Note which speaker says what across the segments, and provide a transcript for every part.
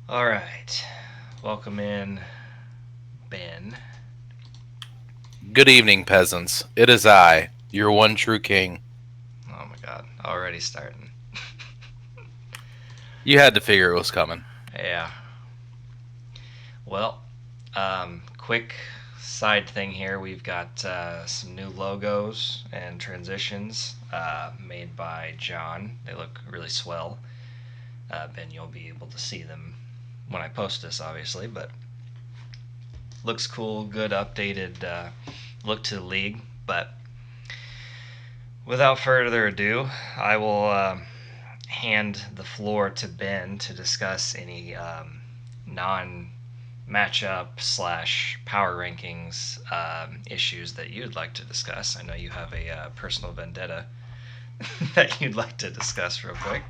Speaker 1: All right. Welcome in, Ben.
Speaker 2: Good evening, peasants. It is I, your one true king.
Speaker 1: Oh my god, already starting.
Speaker 2: You had to figure it was coming.
Speaker 1: Yeah. Well, quick side thing here. We've got some new logos and transitions made by John. They look really swell. Ben, you'll be able to see them when I post this, obviously, but looks cool. Good updated look to the league. But without further ado, I will hand the floor to Ben to discuss any non matchup slash power rankings issues that you'd like to discuss. I know you have a personal vendetta that you'd like to discuss real quick.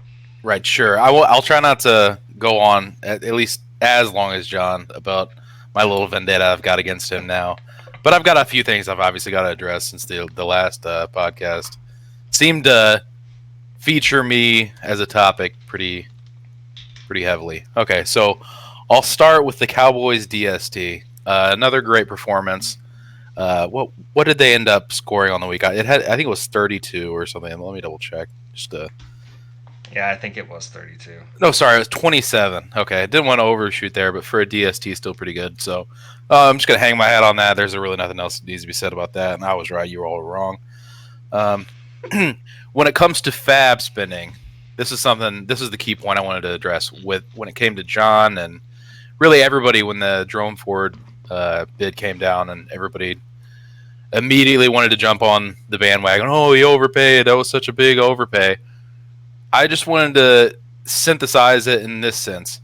Speaker 2: Right, sure. I will. I'll try not to go on at least as long as John about my little vendetta I've got against him now. But I've got a few things I've obviously got to address since the last podcast seemed to feature me as a topic pretty heavily. Okay, so I'll start with the Cowboys DST. Another great performance. What did they end up scoring on the week? I think it was 32 or something. Let me double check.
Speaker 1: Yeah, I think it was 32.
Speaker 2: No, sorry, it was 27. Okay, I didn't want to overshoot there, but for a DST, still pretty good. So I'm just gonna hang my hat on that. There's really nothing else that needs to be said about that. And I was right; you were all wrong. Um, when it comes to fab spending, this is something. This is the key point I wanted to address with when it came to John and really everybody when the Jerome Ford bid came down and everybody immediately wanted to jump on the bandwagon. Oh, he overpaid. That was such a big overpay. I just wanted to synthesize it in this sense.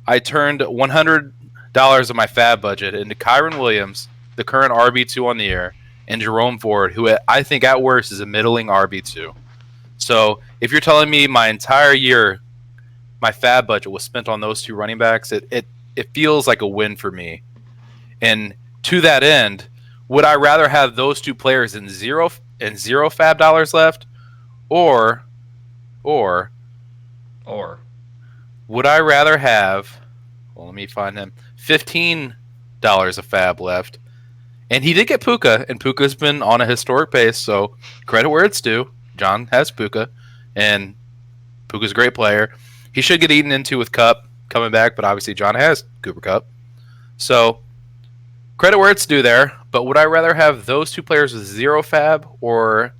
Speaker 2: I turned $100 of my fab budget into Kyron Williams, the current RB2 on the air, and Jerome Ford, who I think at worst is a middling RB2. So if you're telling me my entire year, my fab budget was spent on those two running backs, it feels like a win for me. And to that end, would I rather have those two players in zero fab dollars left, or or
Speaker 1: Or
Speaker 2: would I rather have? Well, let me find him. $15 of fab left, and he did get Puka, and Puka's been on a historic pace. So credit where it's due. John has Puka, and Puka's a great player. He should get eaten into with Cup coming back, but obviously John has Cooper Cup. So credit where it's due there. But would I rather have those two players with zero fab or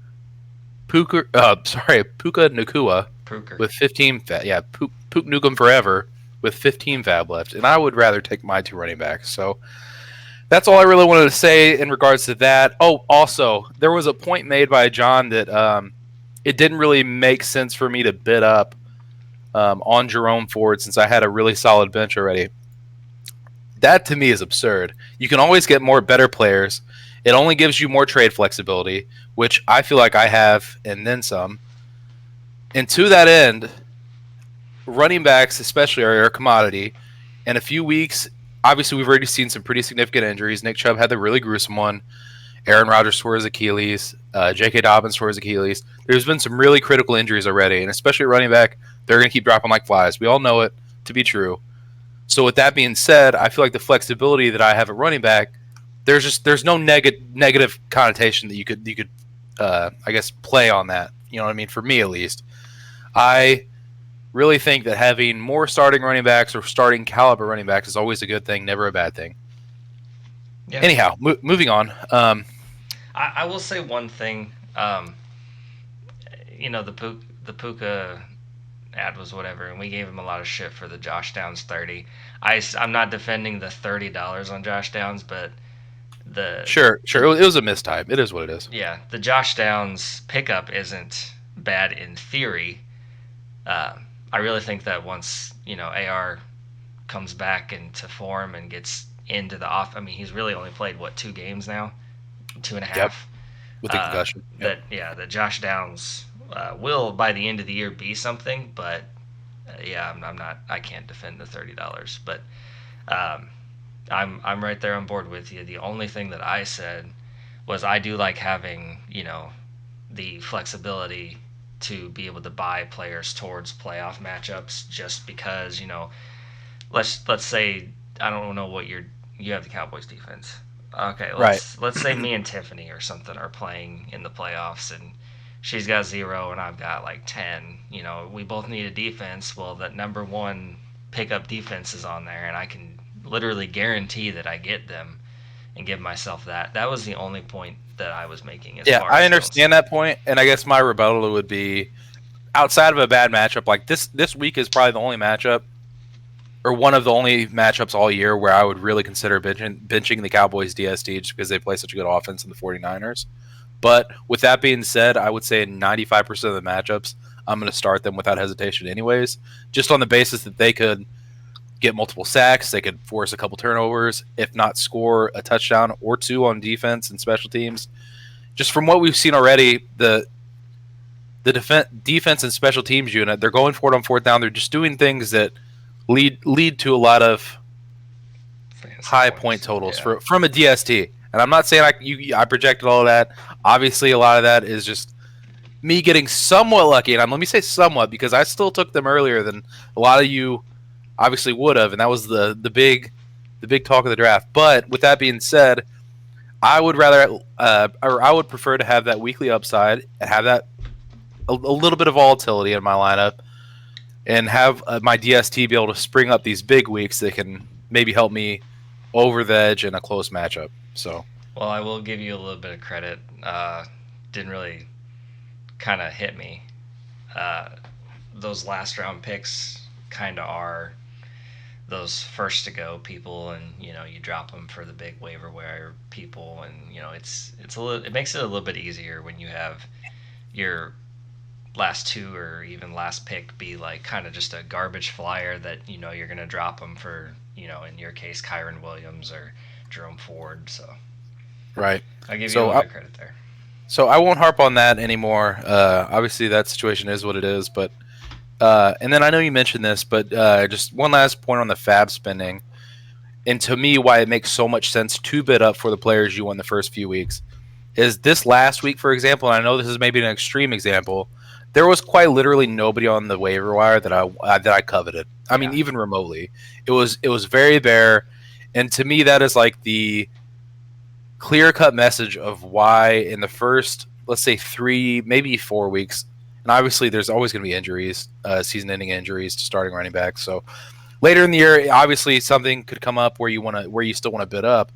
Speaker 2: Puka? Puka Nakua
Speaker 1: Pruker.
Speaker 2: with 15 fab. Yeah, Pook Nukem forever with 15 fab left, and I would rather take my two running backs. So that's all I really wanted to say in regards to that. Oh, also, there was a point made by John that it didn't really make sense for me to bid up on Jerome Ford since I had a really solid bench already. That to me is absurd. You can always get more better players. It only gives you more trade flexibility, which I feel like I have, and then some. And to that end, running backs, especially, are a commodity. In a few weeks, obviously, we've already seen some pretty significant injuries. Nick Chubb had the really gruesome one. Aaron Rodgers tore his Achilles. J.K. Dobbins tore his Achilles. There's been some really critical injuries already, and especially at running back, they're going to keep dropping like flies. We all know it to be true. So with that being said, I feel like the flexibility that I have at running back, there's no negative connotation that you could I guess play on that. You know what I mean? For me at least, I really think that having more starting running backs or starting caliber running backs is always a good thing, never a bad thing.
Speaker 1: Yeah.
Speaker 2: Anyhow, moving on.
Speaker 1: I will say one thing. The Puka ad was whatever, and we gave him a lot of shit for the Josh Downs 30. I'm not defending the $30 on Josh Downs, but The
Speaker 2: Sure.
Speaker 1: the
Speaker 2: It was a mistype. It is what it is.
Speaker 1: yeah, the Josh Downs pickup isn't bad in theory. Uh, I really think that once AR comes back into form and gets into the off, I mean, he's really only played what 2 games now, two and a
Speaker 2: Yep.
Speaker 1: half.
Speaker 2: With the concussion. Yep.
Speaker 1: That Josh Downs will by the end of the year be something, but yeah, I'm not. I can't defend the $30, but um, I'm right there on board with you. The only thing that I said was I do like having the flexibility to be able to buy players towards playoff matchups, just because let's say I don't know what you have the Cowboys defense. Okay,
Speaker 2: Right.
Speaker 1: let's say me and Tiffany or something are playing in the playoffs, and she's got 0 and I've got like 10. We both need a defense. Well, that number one pickup defense is on there, and I can literally guarantee that I get them and give myself that. That was the only point that I was making as
Speaker 2: Yeah,
Speaker 1: far
Speaker 2: I
Speaker 1: as those.
Speaker 2: understand that point, and I guess my rebuttal would be outside of a bad matchup like this week is probably the only matchup or one of the only matchups all year where I would really consider benching the Cowboys DST just because they play such a good offense in the 49ers. But with that being said, I would say in 95% of the matchups, I'm going to start them without hesitation anyways, just on the basis that they could get multiple sacks, they could force a couple turnovers, if not score a touchdown or two on defense and special teams. Just from what we've seen already, the defense and special teams unit, they're going for it on fourth down. They're just doing things that lead to a lot of
Speaker 1: Fantasy
Speaker 2: high
Speaker 1: points.
Speaker 2: point totals
Speaker 1: Yeah.
Speaker 2: from a DST. And I'm not saying I projected all of that. Obviously, a lot of that is just me getting somewhat lucky. And let me say somewhat because I still took them earlier than a lot of you obviously would have, and that was the big talk of the draft. But with that being said, I would rather or I would prefer to have that weekly upside and have that a little bit of volatility in my lineup, and have my DST be able to spring up these big weeks that can maybe help me over the edge in a close matchup. So,
Speaker 1: Well, I will give you a little bit of credit. Didn't really kind of hit me. Uh, those last round picks kind of are those first to go people, and you drop them for the big waiver wire people, and it makes it a little bit easier when you have your last two or even last pick be like kind of just a garbage flyer that you're gonna drop them for in your case Kyron Williams or Jerome Ford. So
Speaker 2: right.
Speaker 1: I'll give you a
Speaker 2: So
Speaker 1: little bit of credit there.
Speaker 2: So I won't harp on that anymore. Obviously, that situation is what it is. But and then I know you mentioned this, but just one last point on the fab spending, and to me, why it makes so much sense to bid up for the players you want the first few weeks is this last week, for example. And I know this is maybe an extreme example. There was quite literally nobody on the waiver wire that I coveted. I mean, even remotely, it was very bare, and to me, that is like the clear-cut message of why in the first, let's say 3, maybe 4 weeks, and obviously there's always going to be injuries, season-ending injuries to starting running backs. So later in the year, obviously something could come up where you still want to bid up.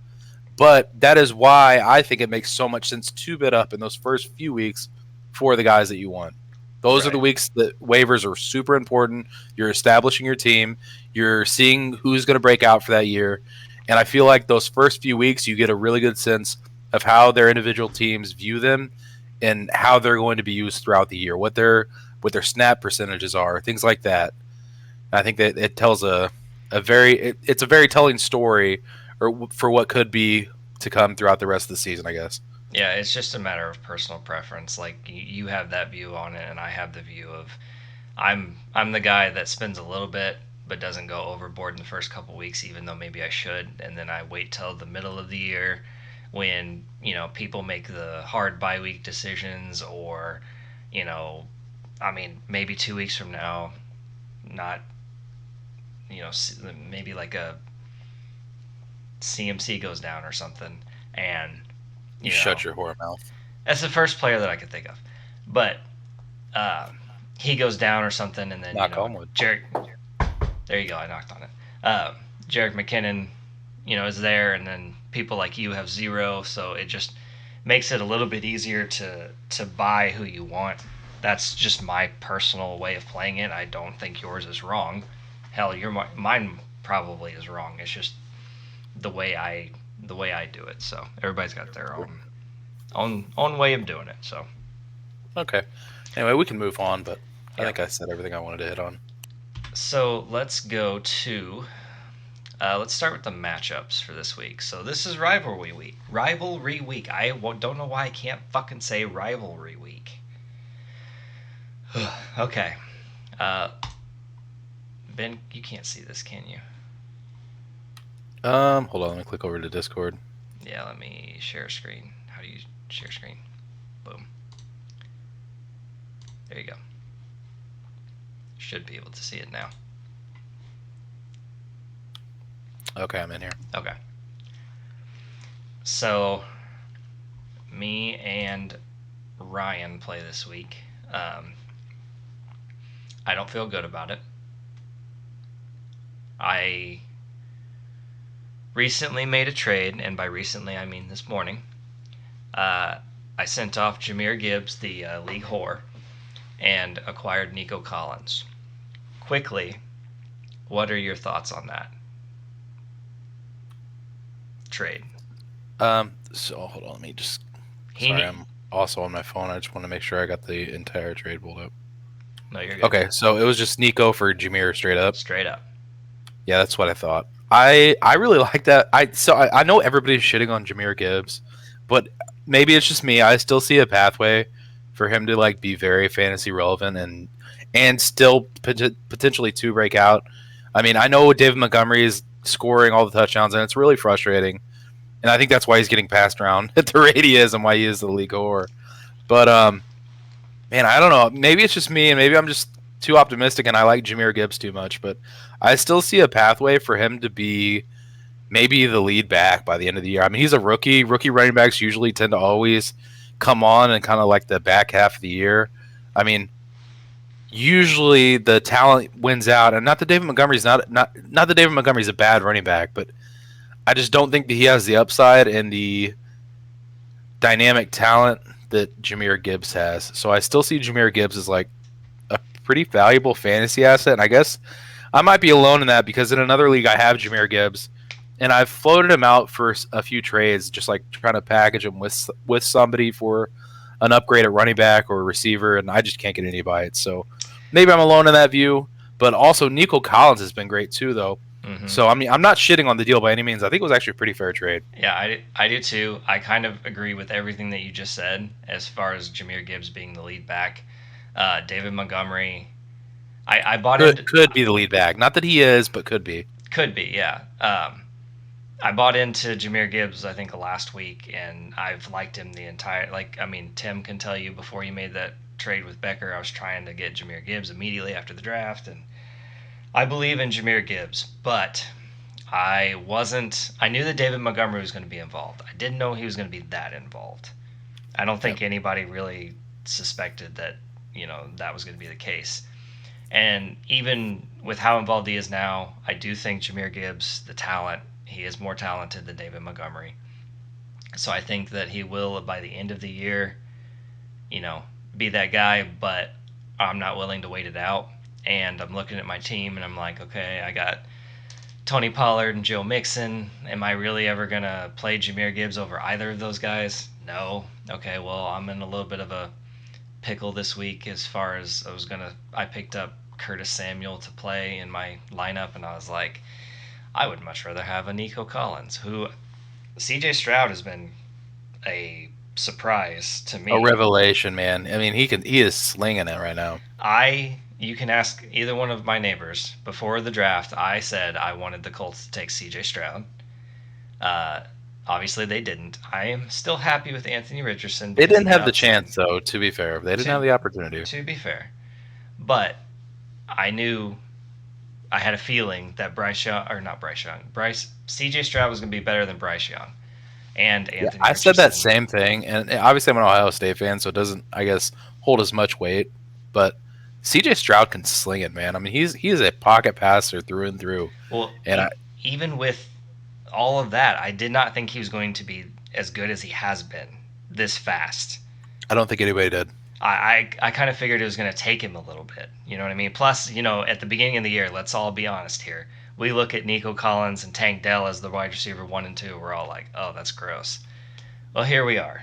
Speaker 2: But that is why I think it makes so much sense to bid up in those first few weeks for the guys that you want. Those are the weeks that waivers are super important. You're establishing your team. You're seeing who's going to break out for that year. And I feel like those first few weeks, you get a really good sense of how their individual teams view them and how they're going to be used throughout the year, what their snap percentages are, things like that. And I think that it tells it's a very telling story or for what could be to come throughout the rest of the season, I guess.
Speaker 1: Yeah, it's just a matter of personal preference. Like you have that view on it, and I have the view of I'm the guy that spends a little bit but doesn't go overboard in the first couple weeks, even though maybe I should, and then I wait till the middle of the year when people make the hard bye week decisions, or I mean maybe 2 weeks from now, not maybe like a CMC goes down or something, and
Speaker 2: You shut your whore mouth.
Speaker 1: that's the first player that I could think of, but he goes down or something, and then
Speaker 2: Knock on wood.
Speaker 1: Jarek. There you go. I knocked on it. Jarek McKinnon, is there, and then people like you have 0, so it just makes it a little bit easier to buy who you want. That's just my personal way of playing it. I don't think yours is wrong. Hell, mine probably is wrong. It's just the way I the way I do it. So everybody's got their own way of doing it. So
Speaker 2: Okay. Anyway, we can move on, but I
Speaker 1: yeah.
Speaker 2: think I said everything I wanted to hit on.
Speaker 1: So let's go to let's start with the matchups for this week. So this is rivalry week. Rivalry week. Don't know why I can't fucking say rivalry week. Okay. Uh, Ben, you can't see this, can you?
Speaker 2: Hold on, let me click over to Discord.
Speaker 1: Yeah, let me share screen. How do you share screen? Boom. There you go. Should be able to see it now.
Speaker 2: Okay, I'm in here.
Speaker 1: Okay. So, me and Ryan play this week. I don't feel good about it. I recently made a trade, and by recently I mean this morning. I sent off Jahmyr Gibbs, the league whore, and acquired Nico Collins. Quickly, what are your thoughts on that trade?
Speaker 2: So hold on, let me just.
Speaker 1: He
Speaker 2: Sorry,
Speaker 1: ne-
Speaker 2: I'm also on my phone. I just want to make sure I got the entire trade pulled up.
Speaker 1: No, you're good.
Speaker 2: Okay, so it was just Nico for Jahmyr straight up.
Speaker 1: Straight up.
Speaker 2: Yeah, that's what I thought. I really like that. I know everybody's shitting on Jahmyr Gibbs, but maybe it's just me. I still see a pathway for him to like be very fantasy relevant and still potentially to break out. I mean, I know David Montgomery is scoring all the touchdowns, and it's really frustrating. And I think that's why he's getting passed around at the rate he is, and why he is the league whore. But man, I don't know. Maybe it's just me, and maybe I'm just too optimistic, and I like Jahmyr Gibbs too much. But I still see a pathway for him to be maybe the lead back by the end of the year. I mean, he's a rookie. Rookie running backs usually tend to always come on and kind of like the back half of the year. I mean, usually the talent wins out, and not that David Montgomery's not that David Montgomery's a bad running back, but I just don't think that he has the upside and the dynamic talent that Jahmyr Gibbs has. So I still see Jahmyr Gibbs as like a pretty valuable fantasy asset. And I guess I might be alone in that because in another league I have Jahmyr Gibbs, and I've floated him out for a few trades, just like trying to package him with somebody for an upgrade at running back or receiver, and I just can't get any bites. So maybe I'm alone in that view. But also Nico Collins has been great too, though.
Speaker 1: Mm-hmm.
Speaker 2: So I mean, I'm not shitting on the deal by any means. I think it was actually a pretty fair trade.
Speaker 1: Yeah, I do too. I kind of agree with everything that you just said as far as Jahmyr Gibbs being the lead back. David Montgomery, I bought into.
Speaker 2: Could be the lead back. Not that he is, but could be.
Speaker 1: Could be, yeah. I bought into Jahmyr Gibbs, I think, last week, and I've liked him the entire. Like, I mean, Tim can tell you before you made that trade with Becker, I was trying to get Jahmyr Gibbs immediately after the draft, and I believe in Jahmyr Gibbs, but I wasn't. I knew that David Montgomery was going to be involved. I didn't know he was going to be that involved. I don't think anybody really suspected that, that was going to be the case. And even with how involved he is now, I do think Jahmyr Gibbs, the talent, he is more talented than David Montgomery. So I think that he will, by the end of the year, be that guy, but I'm not willing to wait it out. And I'm looking at my team and I'm like, okay, I got Tony Pollard and Joe Mixon. Am I really ever going to play Jahmyr Gibbs over either of those guys? No. Okay, well, I'm in a little bit of a pickle this week as far as I picked up Curtis Samuel to play in my lineup, and I was like, I would much rather have a Nico Collins, who CJ Stroud has been a surprise to me.
Speaker 2: A revelation, man. I mean, he is slinging it right now.
Speaker 1: You can ask either one of my neighbors. Before the draft, I said I wanted the Colts to take CJ Stroud. Obviously, they didn't. I am still happy with Anthony Richardson.
Speaker 2: They didn't have the chance, though, to be fair. They didn't have the opportunity.
Speaker 1: To be fair. But I knew, I had a feeling that CJ Stroud was going to be better than Bryce Young. And Anthony
Speaker 2: I
Speaker 1: Richardson.
Speaker 2: said that same thing, and obviously I'm an Ohio State fan, so it doesn't, I guess, hold as much weight. But CJ Stroud can sling it, man. I mean, he is a pocket passer through and through.
Speaker 1: Well, and even with all of that, I did not think he was going to be as good as he has been this fast.
Speaker 2: I don't think anybody did.
Speaker 1: I kind of figured it was going to take him a little bit. You know what I mean? Plus, at the beginning of the year, let's all be honest here. we look at Nico Collins and Tank Dell as the wide receiver 1 and 2. We're all like, oh, that's gross. Well, here we are.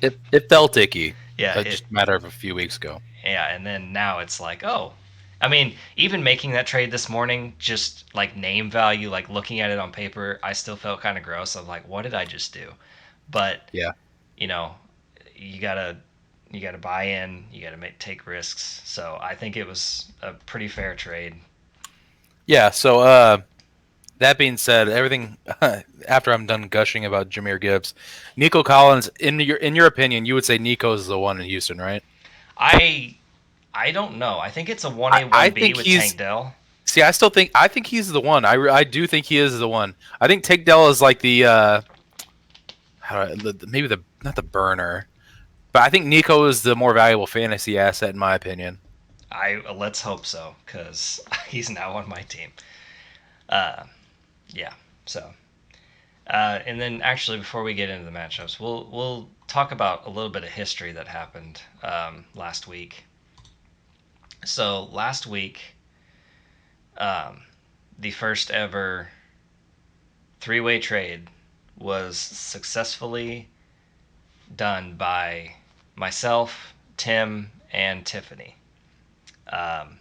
Speaker 2: It felt icky.
Speaker 1: Yeah,
Speaker 2: Just a matter of a few weeks ago.
Speaker 1: yeah, and then now it's like, oh, I mean, even making that trade this morning, just like name value, like looking at it on paper, I still felt kind of gross. I'm like, what did I just do? But
Speaker 2: Yeah.
Speaker 1: you know, you gotta buy in, you gotta take risks. So I think it was a pretty fair trade.
Speaker 2: Yeah. So that being said, everything after I'm done gushing about Jahmyr Gibbs, Nico Collins, in your opinion, you would say Nico's the one in Houston, right?
Speaker 1: I I don't know. I think it's a one
Speaker 2: I,
Speaker 1: A
Speaker 2: I
Speaker 1: one B
Speaker 2: think
Speaker 1: with
Speaker 2: he's
Speaker 1: Tank Dell.
Speaker 2: see. I think he's the one. I do think he is the one. I think Tank Dell is like the maybe the not the burner, but I think Nico is the more valuable fantasy asset in my opinion.
Speaker 1: I let's hope so, because he's now on my team. Uh, yeah. So, and then actually, before we get into the matchups, we'll talk about a little bit of history that happened last week. So last week, um, the first ever three-way trade was successfully done by myself, Tim, and Tiffany. Um,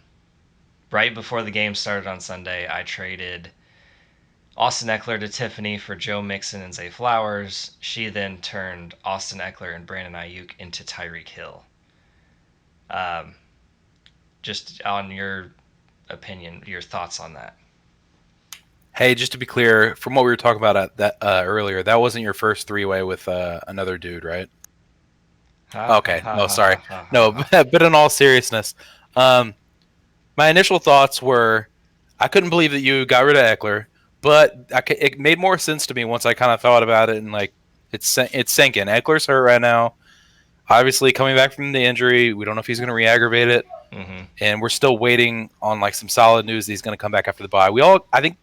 Speaker 1: right before the game started on Sunday, I traded Austin Eckler to Tiffany for Joe Mixon and Zay Flowers. She then turned Austin Eckler and Brandon Ayuk into Tyreek Hill. Um, just on your opinion, your thoughts on that.
Speaker 2: Hey, just to be clear, from what we were talking about earlier, that wasn't your first three-way with another dude, right? Okay. No, sorry. No, but in all seriousness, um, my initial thoughts were I couldn't believe that you got rid of Eckler, but it made more sense to me once I kind of thought about it and like it's sinking. Eckler's hurt right now. Obviously, coming back from the injury, we don't know if he's going to re-aggravate it, and we're still waiting on like some solid news that he's going to come back after the bye. I think,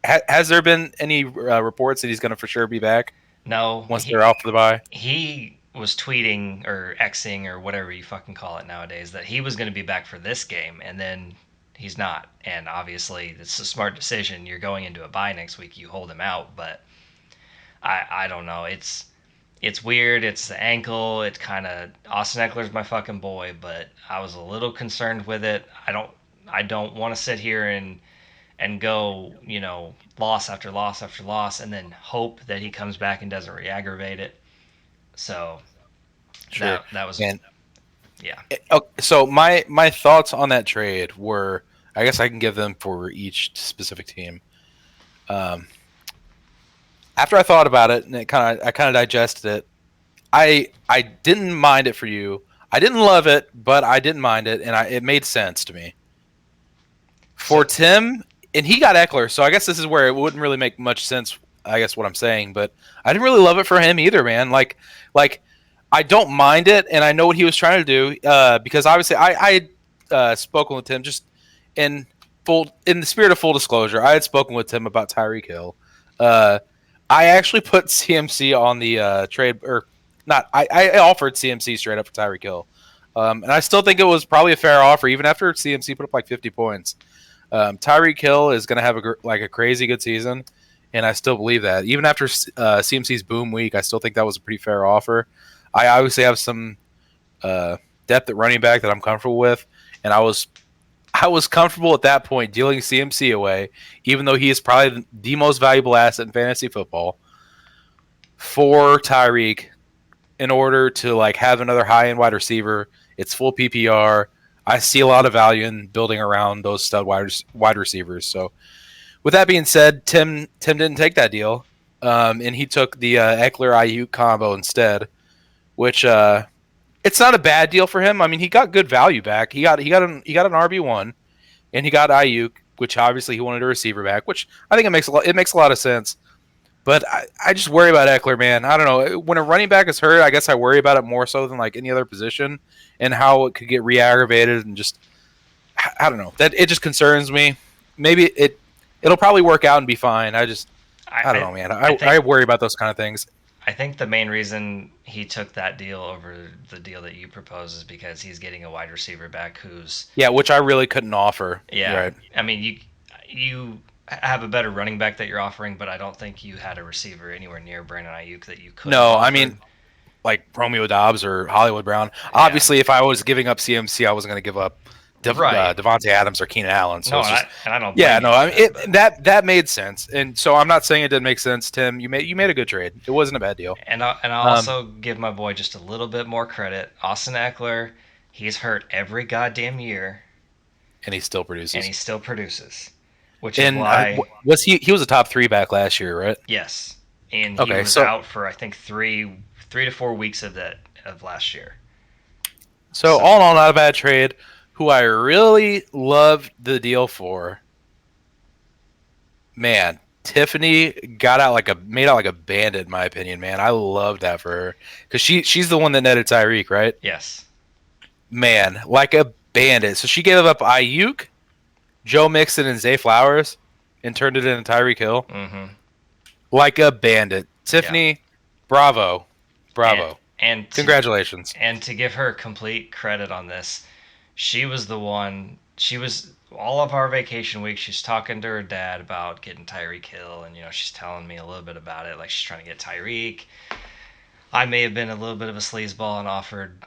Speaker 2: has there been any reports that he's going to for sure be back?
Speaker 1: No,
Speaker 2: Once they're off for the bye.
Speaker 1: He was tweeting or Xing or whatever you fucking call it nowadays that he was going to be back for this game, and then he's not. And obviously, it's a smart decision. You're going into a bye next week. You hold him out, but I don't know. It's weird. It's the ankle. It kind of Austin Eckler's my fucking boy, but I was a little concerned with it. I don't want to sit here and go, loss after loss after loss, and then hope that he comes back and doesn't re-aggravate it. So
Speaker 2: Sure.
Speaker 1: that was
Speaker 2: And
Speaker 1: yeah.
Speaker 2: so my thoughts on that trade were, I guess I can give them for each specific team. After I thought about it and I kind of digested it, I didn't mind it for you. I didn't love it, but I didn't mind it, and it made sense to me. For Tim, and he got Eckler, so I guess this is where it wouldn't really make much sense. I guess what I'm saying, but I didn't really love it for him either, man. Like I don't mind it, and I know what he was trying to do because obviously I had spoken with Tim just in the spirit of full disclosure. I had spoken with Tim about Tyreek Hill. I actually put CMC on the trade, or not. I offered CMC straight up for Tyreek Hill, and I still think it was probably a fair offer, even after CMC put up like 50 points. Tyreek Hill is going to have a crazy good season, and I still believe that. Even after CMC's boom week, I still think that was a pretty fair offer. I obviously have some depth at running back that I'm comfortable with, and I was comfortable at that point dealing CMC away, even though he is probably the most valuable asset in fantasy football, for Tyreek in order to like have another high-end wide receiver. It's full PPR. I see a lot of value in building around those stud wide receivers. So, with that being said, Tim didn't take that deal, and he took the Eckler Ayuk combo instead, which it's not a bad deal for him. I mean, he got good value back. He got an RB1, and he got Ayuk, which obviously he wanted a receiver back, which I think it makes a lot of sense. But I just worry about Eckler, man. I don't know. When a running back is hurt, I guess I worry about it more so than like any other position, and how it could get re-aggravated, and just I don't know. That it just concerns me. Maybe it'll probably work out and be fine. I don't know, man. I worry about those kind of things.
Speaker 1: I think the main reason he took that deal over the deal that you proposed is because he's getting a wide receiver back who's
Speaker 2: which I really couldn't offer.
Speaker 1: yeah.
Speaker 2: Right.
Speaker 1: I mean, you have a better running back that you're offering, but I don't think you had a receiver anywhere near Brandon Ayuk that you could have
Speaker 2: No, I
Speaker 1: offered.
Speaker 2: mean like Romeo Dobbs or Hollywood Brown.
Speaker 1: Yeah,
Speaker 2: Obviously, if I was giving up CMC, I wasn't going to give up
Speaker 1: right.
Speaker 2: Devontae Adams or Keenan Allen. So
Speaker 1: No,
Speaker 2: it's just
Speaker 1: and I don't
Speaker 2: yeah,
Speaker 1: blame you
Speaker 2: no,
Speaker 1: for
Speaker 2: I mean
Speaker 1: that. But
Speaker 2: that made sense. And so I'm not saying it didn't make sense, Tim. You made a good trade. It wasn't a bad deal.
Speaker 1: I'll
Speaker 2: Um,
Speaker 1: also give my boy just a little bit more credit. Austin Eckler, he's hurt every goddamn year,
Speaker 2: and he still
Speaker 1: and
Speaker 2: produces.
Speaker 1: he still produces, which is
Speaker 2: And
Speaker 1: why
Speaker 2: was he? He was a top 3 back last year, right?
Speaker 1: yes, and he
Speaker 2: Okay,
Speaker 1: was
Speaker 2: so
Speaker 1: out for I think 3 to 4 weeks of last year.
Speaker 2: so
Speaker 1: So
Speaker 2: all in all, not a bad trade. Who I really loved the deal for, man. Tiffany got out like a made out like a bandit, in my opinion. Man, I loved that for her because she's the one that netted Tyreek, right?
Speaker 1: yes,
Speaker 2: Man, like a bandit. So she gave up Ayuk, Joe Mixon, and Zay Flowers, and turned it into Tyreek Hill
Speaker 1: mm-hmm,
Speaker 2: like a bandit.
Speaker 1: yeah,
Speaker 2: Tiffany, bravo,
Speaker 1: and
Speaker 2: bravo,
Speaker 1: and to
Speaker 2: congratulations.
Speaker 1: and to give her complete credit on this, she was the one. She was all of our vacation week. She's talking to her dad about getting Tyreek Hill, and she's telling me a little bit about it. Like she's trying to get Tyreek. I may have been a little bit of a sleazeball and offered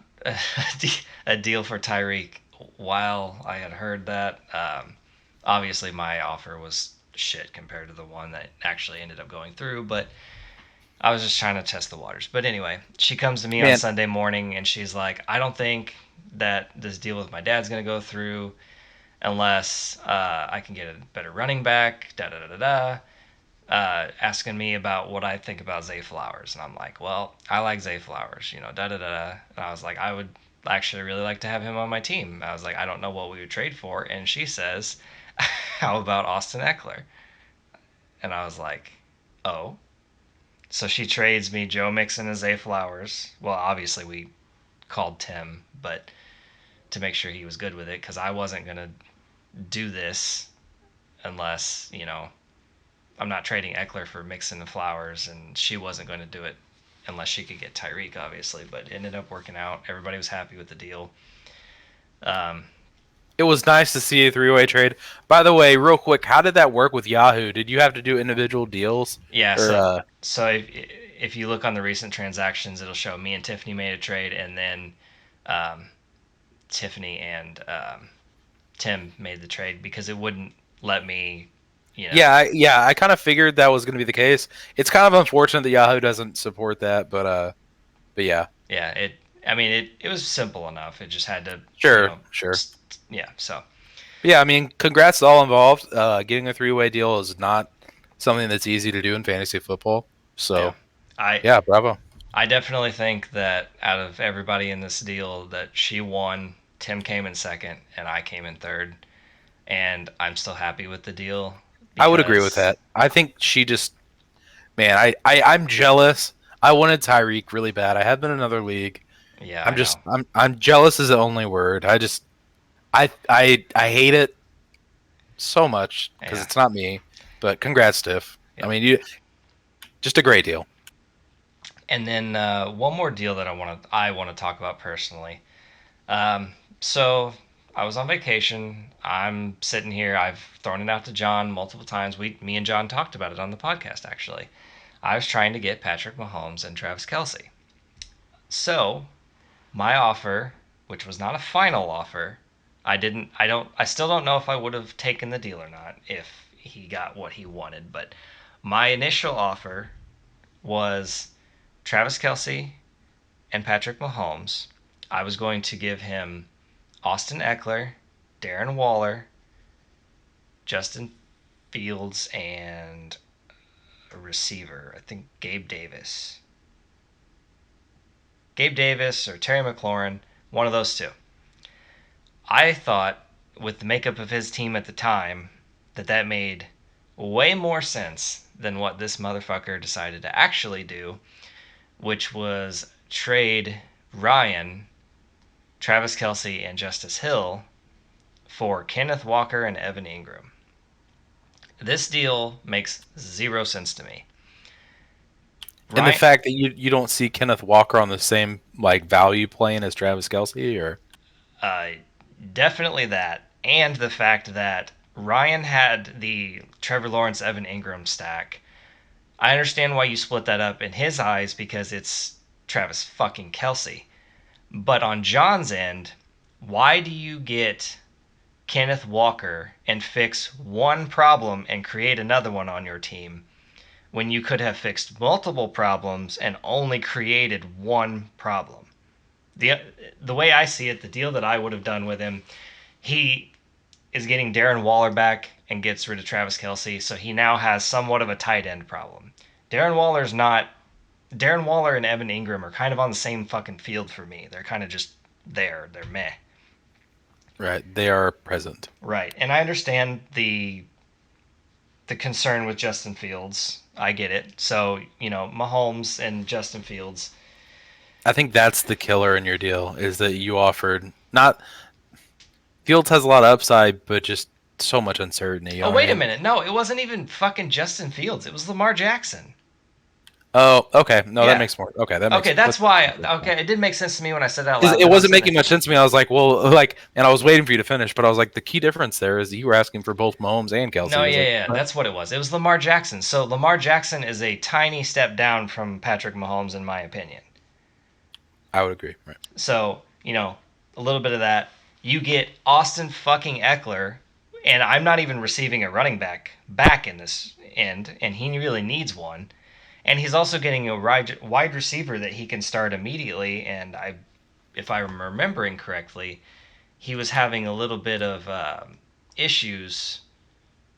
Speaker 1: a deal for Tyreek while I had heard that. Obviously, my offer was shit compared to the one that actually ended up going through, but I was just trying to test the waters. But anyway, she comes to me on
Speaker 2: Man,
Speaker 1: Sunday morning and she's like, I don't think that this deal with my dad's going to go through unless I can get a better running back, da da da da da. Asking me about what I think about Zay Flowers. And I'm like, well, I like Zay Flowers, da da da. And I was like, I would actually really like to have him on my team. I was like, I don't know what we would trade for. And she says, how about Austin Eckler? And I was like, oh. So she trades me Joe Mixon and Zay Flowers. Well, obviously we called Tim, but to make sure he was good with it, because I wasn't gonna do this unless I'm not trading Eckler for Mixon and Flowers, and she wasn't going to do it unless she could get Tyreek, obviously. But it ended up working out. Everybody was happy with the deal. Um,
Speaker 2: it was nice to see a three-way trade. By the way, real quick, how did that work with Yahoo? Did you have to do individual deals,
Speaker 1: yeah,
Speaker 2: or
Speaker 1: so if you look on the recent transactions, it'll show me and Tiffany made a trade, and then um, Tiffany and Tim made the trade because it wouldn't let me,
Speaker 2: yeah, I kind of figured that was going to be the case. It's kind of unfortunate that Yahoo doesn't support that, but yeah,
Speaker 1: yeah. I mean, it was simple enough. It just had to,
Speaker 2: sure.
Speaker 1: yeah. So
Speaker 2: Yeah, I mean, congrats to all involved. Getting a three-way deal is not something that's easy to do in fantasy football.
Speaker 1: yeah,
Speaker 2: So,
Speaker 1: I
Speaker 2: yeah, bravo.
Speaker 1: I definitely think that out of everybody in this deal, that she won. Tim came in second, and I came in third, and I'm still happy with the deal
Speaker 2: I would agree with
Speaker 1: because
Speaker 2: that. I think she just, man, I'm jealous. I wanted Tyreek really bad. I have been in another league.
Speaker 1: yeah,
Speaker 2: I'm
Speaker 1: I
Speaker 2: just,
Speaker 1: know,
Speaker 2: I'm jealous is the only word. I hate it so much because
Speaker 1: yeah,
Speaker 2: it's not me. But congrats, Tiff. I
Speaker 1: yeah.
Speaker 2: mean, you just a great deal.
Speaker 1: And then one more deal that I want to talk about personally. So I was on vacation. I'm sitting here. I've thrown it out to John multiple times. Me and John talked about it on the podcast actually. I was trying to get Patrick Mahomes and Travis Kelsey. So my offer, which was not a final offer, I still don't know if I would have taken the deal or not if he got what he wanted, but my initial offer was Travis Kelsey and Patrick Mahomes. I was going to give him Austin Eckler, Darren Waller, Justin Fields, and a receiver. I think Gabe Davis. Gabe Davis or Terry McLaurin, one of those two. I thought, with the makeup of his team at the time, that made way more sense than what this motherfucker decided to actually do, which was trade Ryan, Travis Kelsey, and Justice Hill for Kenneth Walker and Evan Ingram. This deal makes zero sense to me.
Speaker 2: And the
Speaker 1: Ryan,
Speaker 2: fact that you don't see Kenneth Walker on the same like value plane as Travis Kelsey, or
Speaker 1: uh, definitely that, and the fact that Ryan had the Trevor Lawrence, Evan Ingram stack. I understand why you split that up in his eyes because it's Travis fucking Kelsey. But on John's end, why do you get Kenneth Walker and fix one problem and create another one on your team when you could have fixed multiple problems and only created one problem? The the way I see it, the deal that I would have done with him, he is getting Darren Waller back and gets rid of Travis Kelsey, so he now has somewhat of a tight end problem. Darren Waller's not. Darren Waller and Evan Ingram are kind of on the same fucking field for me. They're kind of just there. They're meh.
Speaker 2: Right. They are present.
Speaker 1: Right. And I understand the concern with Justin Fields. I get it. So, Mahomes and Justin Fields.
Speaker 2: I think that's the killer in your deal is that you offered not Fields has a lot of upside, but just so much uncertainty. You know
Speaker 1: Oh,
Speaker 2: what I
Speaker 1: wait a
Speaker 2: mean?
Speaker 1: minute. No, it wasn't even fucking Justin Fields. It was Lamar Jackson.
Speaker 2: Oh, okay. No, that
Speaker 1: Yeah.
Speaker 2: makes more. Okay, that makes.
Speaker 1: Okay, that's why. Okay, it did make sense to me when I said that out
Speaker 2: 'Cause
Speaker 1: loud.
Speaker 2: it
Speaker 1: But
Speaker 2: wasn't making much sense to me. I was like, well, and I was waiting for you to finish, but I was like, the key difference there is you were asking for both Mahomes and Kelsey.
Speaker 1: No,
Speaker 2: I was
Speaker 1: yeah,
Speaker 2: like,
Speaker 1: yeah, that's what it was. It was Lamar Jackson. So Lamar Jackson is a tiny step down from Patrick Mahomes, in my opinion.
Speaker 2: I would agree. Right.
Speaker 1: So, a little bit of that. You get Austin fucking Eckler, and I'm not even receiving a running back in this end, and he really needs one. And he's also getting a wide receiver that he can start immediately. And if I'm remembering correctly, he was having a little bit of issues.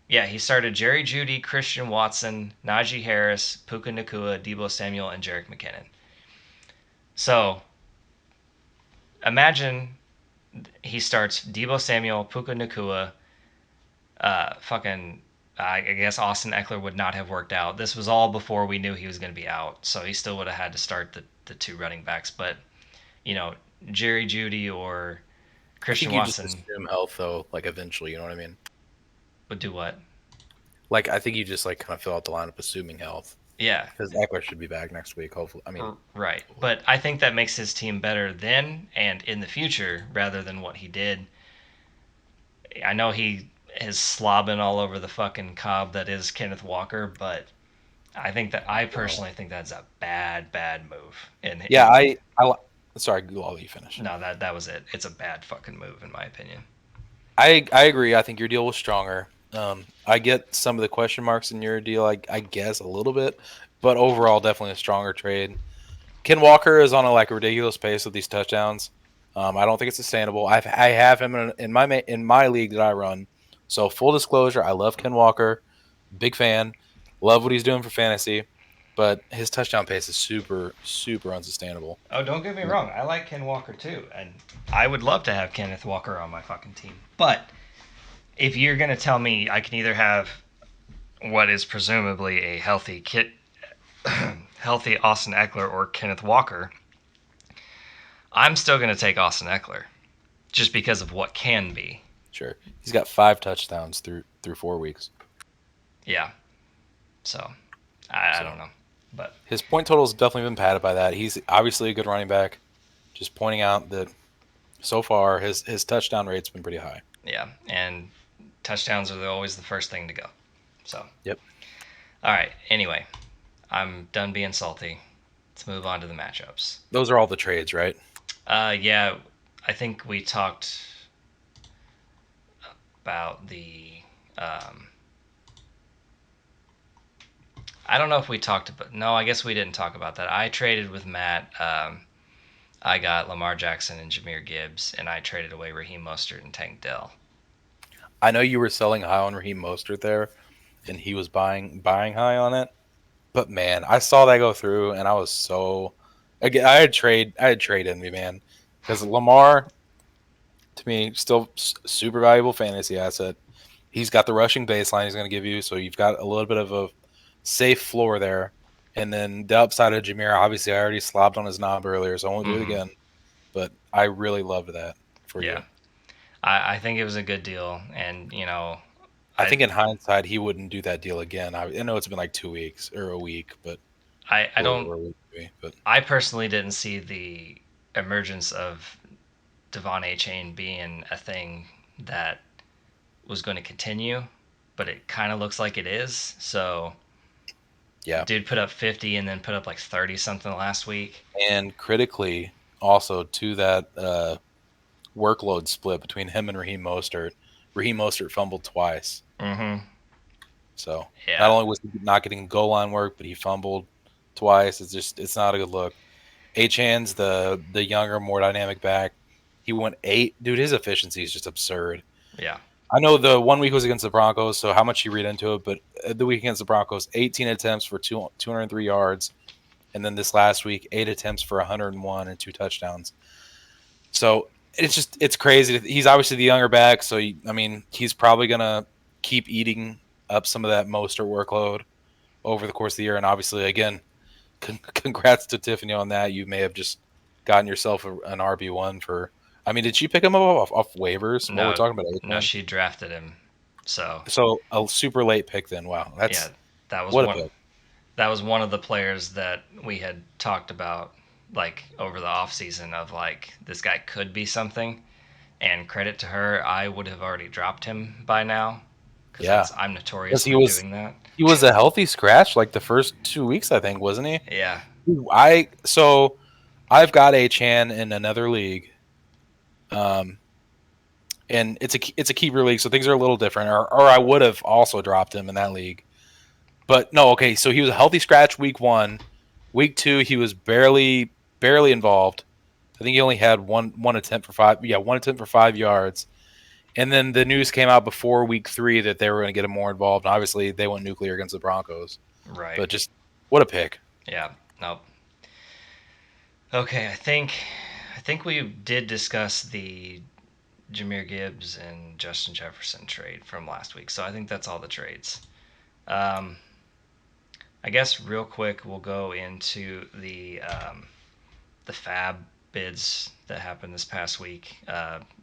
Speaker 1: Yeah, he started Jerry Jeudy, Christian Watson, Najee Harris, Puka Nakua, Debo Samuel, and Jerick McKinnon. So imagine he starts Debo Samuel, Puka Nakua, fucking. I guess Austin Eckler would not have worked out. This was all before we knew he was going to be out, so he still would have had to start the two running backs. But you know, Jerry Jeudy or
Speaker 2: I
Speaker 1: Christian
Speaker 2: think you just
Speaker 1: Watson
Speaker 2: assume health though, like eventually. You know what I mean?
Speaker 1: would do what?
Speaker 2: Like I think you just like kind of fill out the lineup assuming health
Speaker 1: Yeah,
Speaker 2: because Eckler should be back next week. Hopefully, I mean,
Speaker 1: right. But I think that makes his team better then and in the future rather than what he did. I know he is slobbing all over the fucking cob that is Kenneth Walker, but I personally think that's a bad move.
Speaker 2: yeah, sorry, I'll let you finish.
Speaker 1: No, that was it. It's a bad fucking move in my opinion.
Speaker 2: I agree. I think your deal was stronger. I get some of the question marks in your deal. I guess a little bit, but overall, definitely a stronger trade. Ken Walker is on a like ridiculous pace with these touchdowns. I don't think it's sustainable. I have him in my league that I run. So full disclosure, I love Ken Walker, big fan, love what he's doing for fantasy, but his touchdown pace is super unsustainable.
Speaker 1: Oh, don't get me wrong. I like Ken Walker too, and I would love to have Kenneth Walker on my fucking team. But if you're gonna tell me I can either have what is presumably a healthy Austin Eckler or Kenneth Walker, I'm still gonna take Austin Eckler, just because of what can be.
Speaker 2: Sure, he's got 5 touchdowns through 4 weeks.
Speaker 1: Yeah. So, I
Speaker 2: So
Speaker 1: don't know, but
Speaker 2: his point total has definitely been padded by that. He's obviously a good running back. Just pointing out that so far his touchdown rate's been pretty high.
Speaker 1: yeah, and touchdowns are always the first thing to go. So,
Speaker 2: Yep.
Speaker 1: all right. Anyway, I'm done being salty. Let's move on to the matchups.
Speaker 2: Those are all the trades, right?
Speaker 1: Yeah, I think we talked about the. Um, I don't know if we talked about. No, I guess we didn't talk about that. I traded with Matt. I got Lamar Jackson and Jameer Gibbs, and I traded away Raheem Mostert and Tank Dell.
Speaker 2: I know you were selling high on Raheem Mostert there, and he was buying high on it. But man, I saw that go through, and I was so again. I had trade envy, man, because Lamar to me still super valuable fantasy asset. He's got the rushing baseline he's going to give you, so you've got a little bit of a safe floor there. And then the upside of Jameer, obviously, I already slobbed on his knob earlier, so I won't do it again. But I really loved that for you.
Speaker 1: Yeah, I think it was a good deal, and
Speaker 2: I think in hindsight, he wouldn't do that deal again. I know it's been like 2 weeks or a week, but
Speaker 1: I don't.
Speaker 2: or a week maybe, but
Speaker 1: I personally didn't see the emergence of Devon A. Chain being a thing that was going to continue, but it kind of looks like it is. So,
Speaker 2: Yeah.
Speaker 1: dude put up 50 and then put up like 30 something last week.
Speaker 2: And critically, also to that workload split between him and Raheem Mostert. Raheem Mostert fumbled twice.
Speaker 1: Mm-hmm.
Speaker 2: So not
Speaker 1: Yeah.
Speaker 2: only was he not getting goal line work, but he fumbled twice. It's not a good look. Achan's the younger, more dynamic back. He went 8. Dude, his efficiency is just absurd.
Speaker 1: Yeah.
Speaker 2: I know the 1 week was against the Broncos, so how much you read into it, but the week against the Broncos, 18 attempts for 203 yards. And then this last week, 8 attempts for 101 and 2 touchdowns. So it's crazy. He's obviously the younger back, so he's probably gonna keep eating up some of that Mostert workload over the course of the year. And obviously, again, congrats to Tiffany on that. You may have just gotten yourself an RB1 for. I mean, did she pick him up off waivers? What we're
Speaker 1: No,
Speaker 2: talking about?
Speaker 1: no, she drafted him. So
Speaker 2: A super late pick then. Wow,
Speaker 1: yeah,
Speaker 2: that's
Speaker 1: that was
Speaker 2: what a
Speaker 1: one.
Speaker 2: pick.
Speaker 1: That was one of the players that we had talked about like over the off season of like this guy could be something. And credit to her, I would have already dropped him by now
Speaker 2: Yeah,
Speaker 1: because I'm
Speaker 2: because
Speaker 1: notorious
Speaker 2: he
Speaker 1: for
Speaker 2: was
Speaker 1: doing that.
Speaker 2: he was a healthy scratch like the first 2 weeks, I think, wasn't he?
Speaker 1: Yeah.
Speaker 2: So I've got Achan in another league, and it's a keeper league, so things are a little different. Or I would have also dropped him in that league, but no. Okay, so he was a healthy scratch week 1. Week 2, he was barely involved. I think he only had one attempt for 5. Yeah, one attempt for 5 yards. And then the news came out before week 3 that they were going to get him more involved. And obviously, they went nuclear against the Broncos.
Speaker 1: Right.
Speaker 2: But just what a pick!
Speaker 1: Yeah. Nope. Okay, I think we did discuss the Jahmyr Gibbs and Justin Jefferson trade from last week. So I think that's all the trades. Um, I guess real quick we'll go into the fab bids that happened this past week.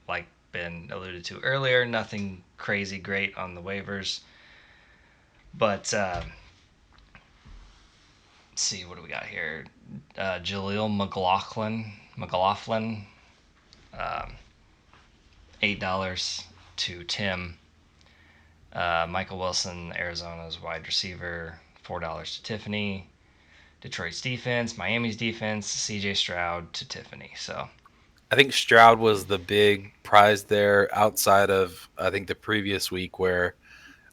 Speaker 1: Like Ben alluded to earlier, nothing crazy great on the waivers, but let's see what do we got here. Jaleel McLaughlin, um, $8 to Tim. Michael Wilson, Arizona's wide receiver, $4 to Tiffany. Detroit's defense, Miami's defense, C.J. Stroud to Tiffany. So
Speaker 2: I think Stroud was the big prize there outside of, I think, the previous week where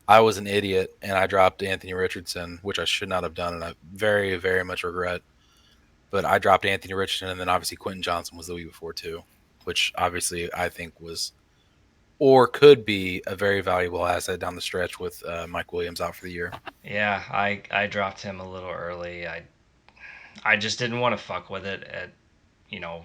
Speaker 2: I was an idiot and I dropped Anthony Richardson, which I should not have done, and I very, very much regret. But I dropped Anthony Richardson, and then obviously Quentin Johnson was the week before too, which obviously I think was or could be a very valuable asset down the stretch with Mike Williams out for the year.
Speaker 1: yeah, I dropped him a little early. I just didn't want to fuck with it at you know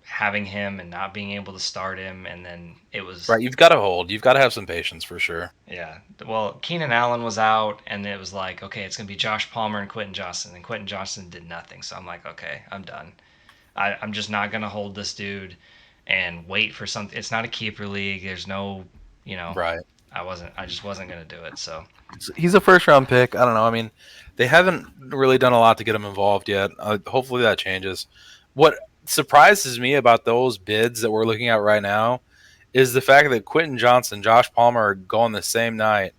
Speaker 1: having him and not being able to start him, and then it was
Speaker 2: Right, you've got to hold. You've got to have some patience for sure.
Speaker 1: yeah. Well, Keenan Allen was out, and it was like okay, it's gonna be Josh Palmer and Quentin Johnson, and Quentin Johnson did nothing. So I'm like, okay, I'm done. I'm just not gonna hold this dude and wait for something. It's not a keeper league. There's no, you know,
Speaker 2: Right.
Speaker 1: I just wasn't gonna do it. So
Speaker 2: He's a first round pick. I don't know. I mean, they haven't really done a lot to get him involved yet. Hopefully that changes. What surprises me about those bids that we're looking at right now is the fact that Quentin Johnson, Josh Palmer go on the same night,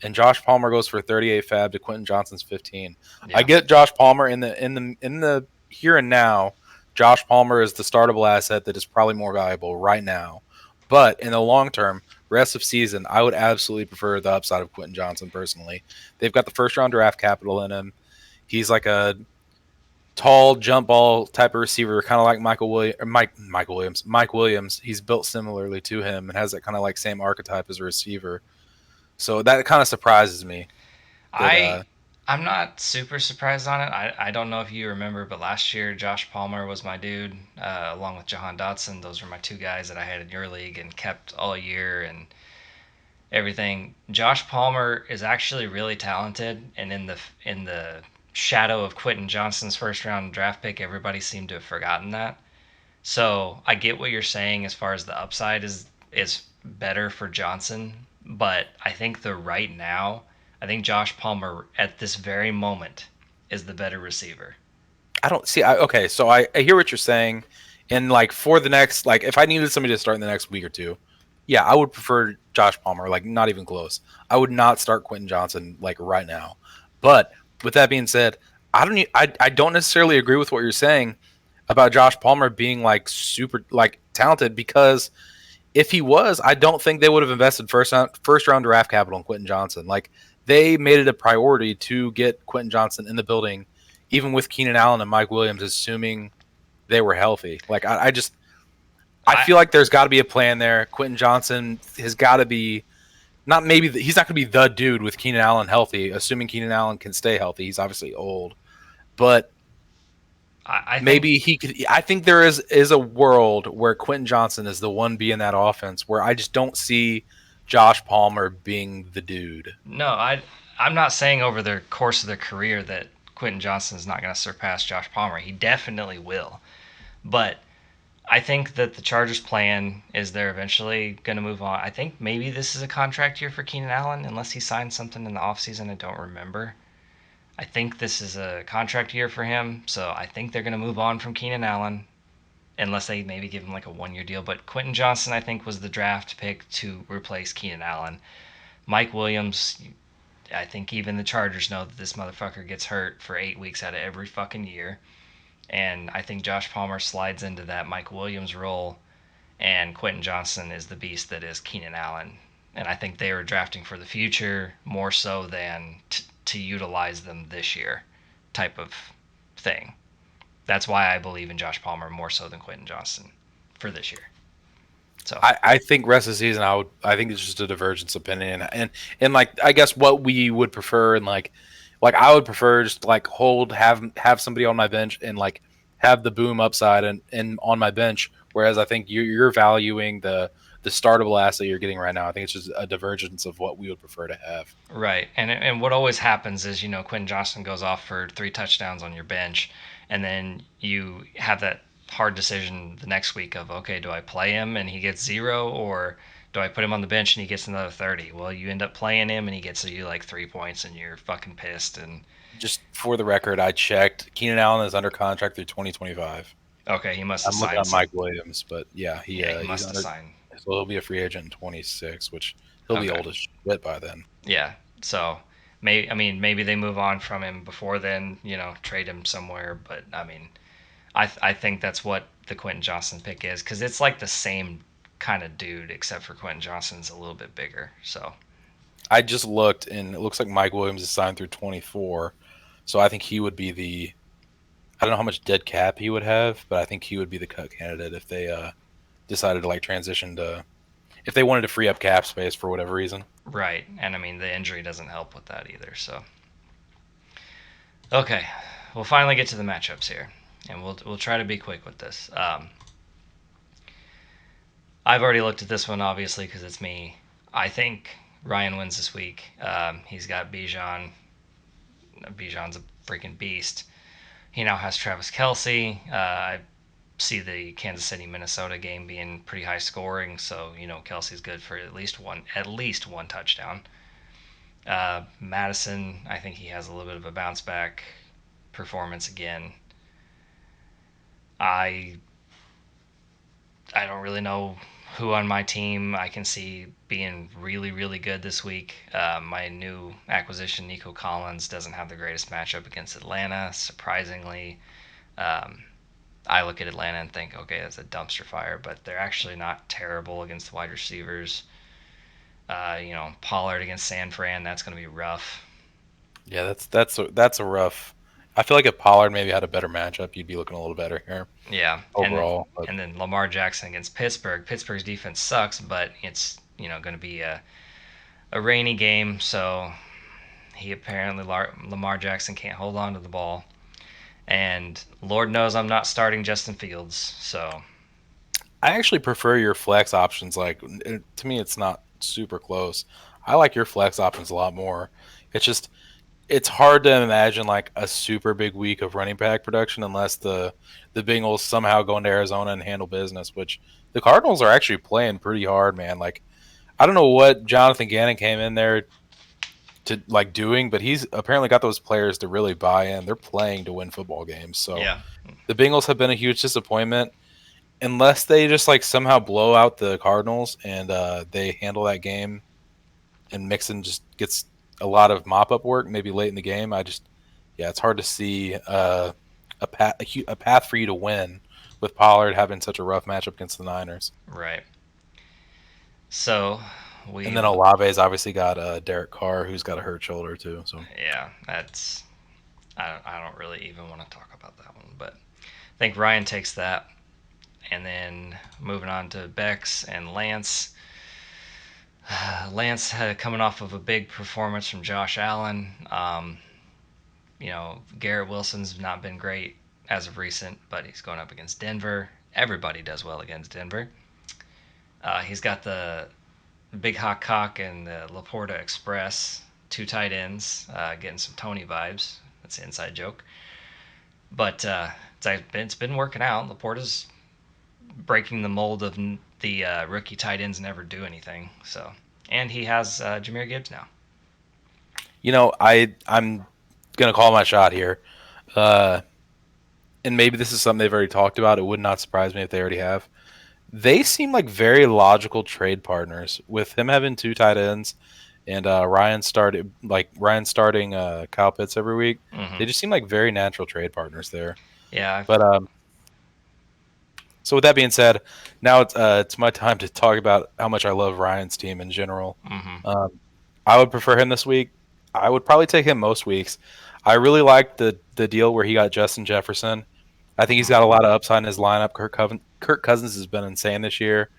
Speaker 2: and Josh Palmer goes for 38 fab to Quentin Johnson's 15.
Speaker 1: yeah,
Speaker 2: I get Josh Palmer in the here and now. Josh Palmer is the startable asset that is probably more valuable right now, but in the long term, rest of season, I would absolutely prefer the upside of Quentin Johnson personally. They've got the first round draft capital in him. He's like a tall jump ball type of receiver, kind of like Mike Williams. He's built similarly to him and has that kind of like same archetype as a receiver. So that kind of surprises me. That
Speaker 1: I I'm not super surprised on it. I don't know if you remember, but last year Josh Palmer was my dude, along with Jahan Dotson. Those were my two guys that I had in your league and kept all year and everything. Josh Palmer is actually really talented, and in the shadow of Quentin Johnson's first round draft pick, everybody seemed to have forgotten that. So I get what you're saying as far as the upside is better for Johnson, but I think the right now, I think Josh Palmer at this very moment is the better receiver.
Speaker 2: I don't see. Okay, so I hear what you're saying, and like for the next, like if I needed somebody to start in the next week or two, yeah, I would prefer Josh Palmer, like not even close. I would not start Quentin Johnson like right now. But with that being said, I don't necessarily agree with what you're saying about Josh Palmer being like super like talented because if he was, I don't think they would have invested first round draft capital in Quentin Johnson. Like they made it a priority to get Quentin Johnson in the building, even with Keenan Allen and Mike Williams, assuming they were healthy. Like I
Speaker 1: I
Speaker 2: feel like there's got to be a plan there. Quentin Johnson has got to be not maybe he's not going to be the dude with Keenan Allen healthy, assuming Keenan Allen can stay healthy. He's obviously old, but
Speaker 1: I think
Speaker 2: maybe he could. I think there is a world where Quentin Johnson is the one B in that offense where I just don't see Josh Palmer being the dude.
Speaker 1: no, I'm not saying over the course of their career that Quentin Johnson is not going to surpass Josh Palmer. He definitely will. But I think that the Chargers' plan is they're eventually going to move on. I think maybe this is a contract year for Keenan Allen, unless he signed something in the offseason. I don't remember. I think this is a contract year for him, so I think they're going to move on from Keenan Allen, unless they maybe give him like a 1 year deal. But Quentin Johnson, I think, was the draft pick to replace Keenan Allen. Mike Williams, I think even the Chargers know that this motherfucker gets hurt for 8 weeks out of every fucking year. And I think Josh Palmer slides into that Mike Williams role, and Quentin Johnson is the beast that is Keenan Allen. And I think they were drafting for the future more so than to utilize them this year type of thing. That's why I believe in Josh Palmer more so than Quentin Johnson for this year. So
Speaker 2: I think rest of the season I think it's just a divergence opinion and like I guess what we would prefer and like I would prefer just like have somebody on my bench and like have the boom upside and on my bench, whereas I think you're valuing the startable asset you're getting right now. I think it's just a divergence of what we would prefer to have.
Speaker 1: right, and what always happens is Quentin Johnson goes off for 3 touchdowns on your bench, and then you have that hard decision the next week of, okay, do I play him and he gets 0, or do I put him on the bench and he gets another 30? Well, you end up playing him and he gets you like 3 points and you're fucking pissed. And
Speaker 2: Just for the record, I checked. Keenan Allen is under contract through 2025.
Speaker 1: okay, he must have
Speaker 2: I'm looking
Speaker 1: signed
Speaker 2: at
Speaker 1: some.
Speaker 2: Mike Williams, but yeah,
Speaker 1: Yeah, he
Speaker 2: he's
Speaker 1: must have
Speaker 2: under.
Speaker 1: signed.
Speaker 2: So he'll be a free agent in 26, which he'll be
Speaker 1: Okay,
Speaker 2: old as shit by then.
Speaker 1: yeah. So maybe they move on from him before then. Trade him somewhere. But I mean, I think that's what the Quentin Johnson pick is, because it's like the same kind of dude, except for Quentin Johnson's a little bit bigger. So
Speaker 2: I just looked, and it looks like Mike Williams is signed through 24, so I think he would be the. I don't know how much dead cap he would have, but I think he would be the cut candidate if they decided to like transition to if they wanted to free up cap space for whatever reason.
Speaker 1: right, and I mean the injury doesn't help with that either. So okay, we'll finally get to the matchups here, and we'll try to be quick with this. I've already looked at this one, obviously, because it's me. I think Ryan wins this week. He's got Bijan. Bijan's a freaking beast. He now has Travis Kelsey. I see the Kansas City Minnesota game being pretty high scoring, so Kelsey's good for at least one touchdown. Madison, I think he has a little bit of a bounce back performance again. I I don't really know who on my team I can see being really, really good this week. My new acquisition, Nico Collins, doesn't have the greatest matchup against Atlanta, surprisingly. Um, I look at Atlanta and think, okay, that's a dumpster fire, but they're actually not terrible against the wide receivers. Pollard against San Fran, that's going to be rough.
Speaker 2: Yeah, that's a rough. I feel like if Pollard maybe had a better matchup, you'd be looking a little better here
Speaker 1: Yeah,
Speaker 2: overall. But
Speaker 1: and then Lamar Jackson against Pittsburgh. Pittsburgh's defense sucks, but it's going to be a rainy game, so he apparently Lamar Jackson can't hold on to the ball, and Lord knows I'm not starting Justin Fields. So
Speaker 2: I actually prefer your flex options. Like to me, it's not super close. I like your flex options a lot more. It's just it's hard to imagine like a super big week of running back production unless the Bengals somehow go into Arizona and handle business. Which the Cardinals are actually playing pretty hard, man. Like I don't know what Jonathan Gannon came in there to like doing, but he's apparently got those players to really buy in. They're playing to win football games. So
Speaker 1: yeah,
Speaker 2: the Bengals have been a huge disappointment. unless they just like somehow blow out the Cardinals and they handle that game and Mixon just gets a lot of mop up work, maybe late in the game. Yeah, it's hard to see a path for you to win with Pollard having such a rough matchup against the Niners.
Speaker 1: Right. So
Speaker 2: And then
Speaker 1: we've
Speaker 2: Olave's obviously got Derek Carr, who's got a hurt shoulder too. So
Speaker 1: yeah, that's I don't really even want to talk about that one, but I think Ryan takes that, and then moving on to Bex and Lance. Lance had coming off of a big performance from Josh Allen. Garrett Wilson's not been great as of recent, but he's going up against Denver. Everybody does well against Denver. He's got the Big Hot Cock and the Laporta Express, two tight ends, getting some Tony vibes. That's an inside joke. But it's been working out. Laporta's breaking the mold of the rookie tight ends never do anything. So, and he has Jahmyr Gibbs now.
Speaker 2: I'm gonna call my shot here, uh, and maybe this is something they've already talked about. It would not surprise me if they already have. They seem like very logical trade partners with him having two tight ends and Ryan starting Kyle Pitts every week.
Speaker 1: Mm-hmm.
Speaker 2: They just seem like very natural trade partners there.
Speaker 1: Yeah.
Speaker 2: But so with that being said, now it's my time to talk about how much I love Ryan's team in general.
Speaker 1: Mm-hmm.
Speaker 2: I would prefer him this week. I would probably take him most weeks. I really like the deal where he got Justin Jefferson. I think he's got a lot of upside in his lineup. Kirk Cousins has been insane this year.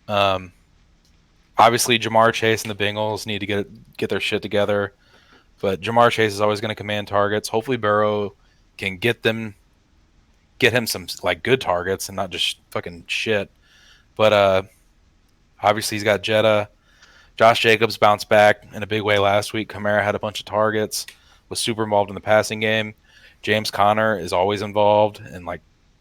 Speaker 2: Um, Obviously, Jamar Chase and the Bengals need to get their shit together, but Jamar Chase is always going to command targets. Hopefully, Burrow can get him some like good targets and not just fucking shit. But obviously, he's got Jetta. Josh Jacobs bounced back in a big way last week. Kamara had a bunch of targets, was super involved in the passing game. James Conner is always involved and like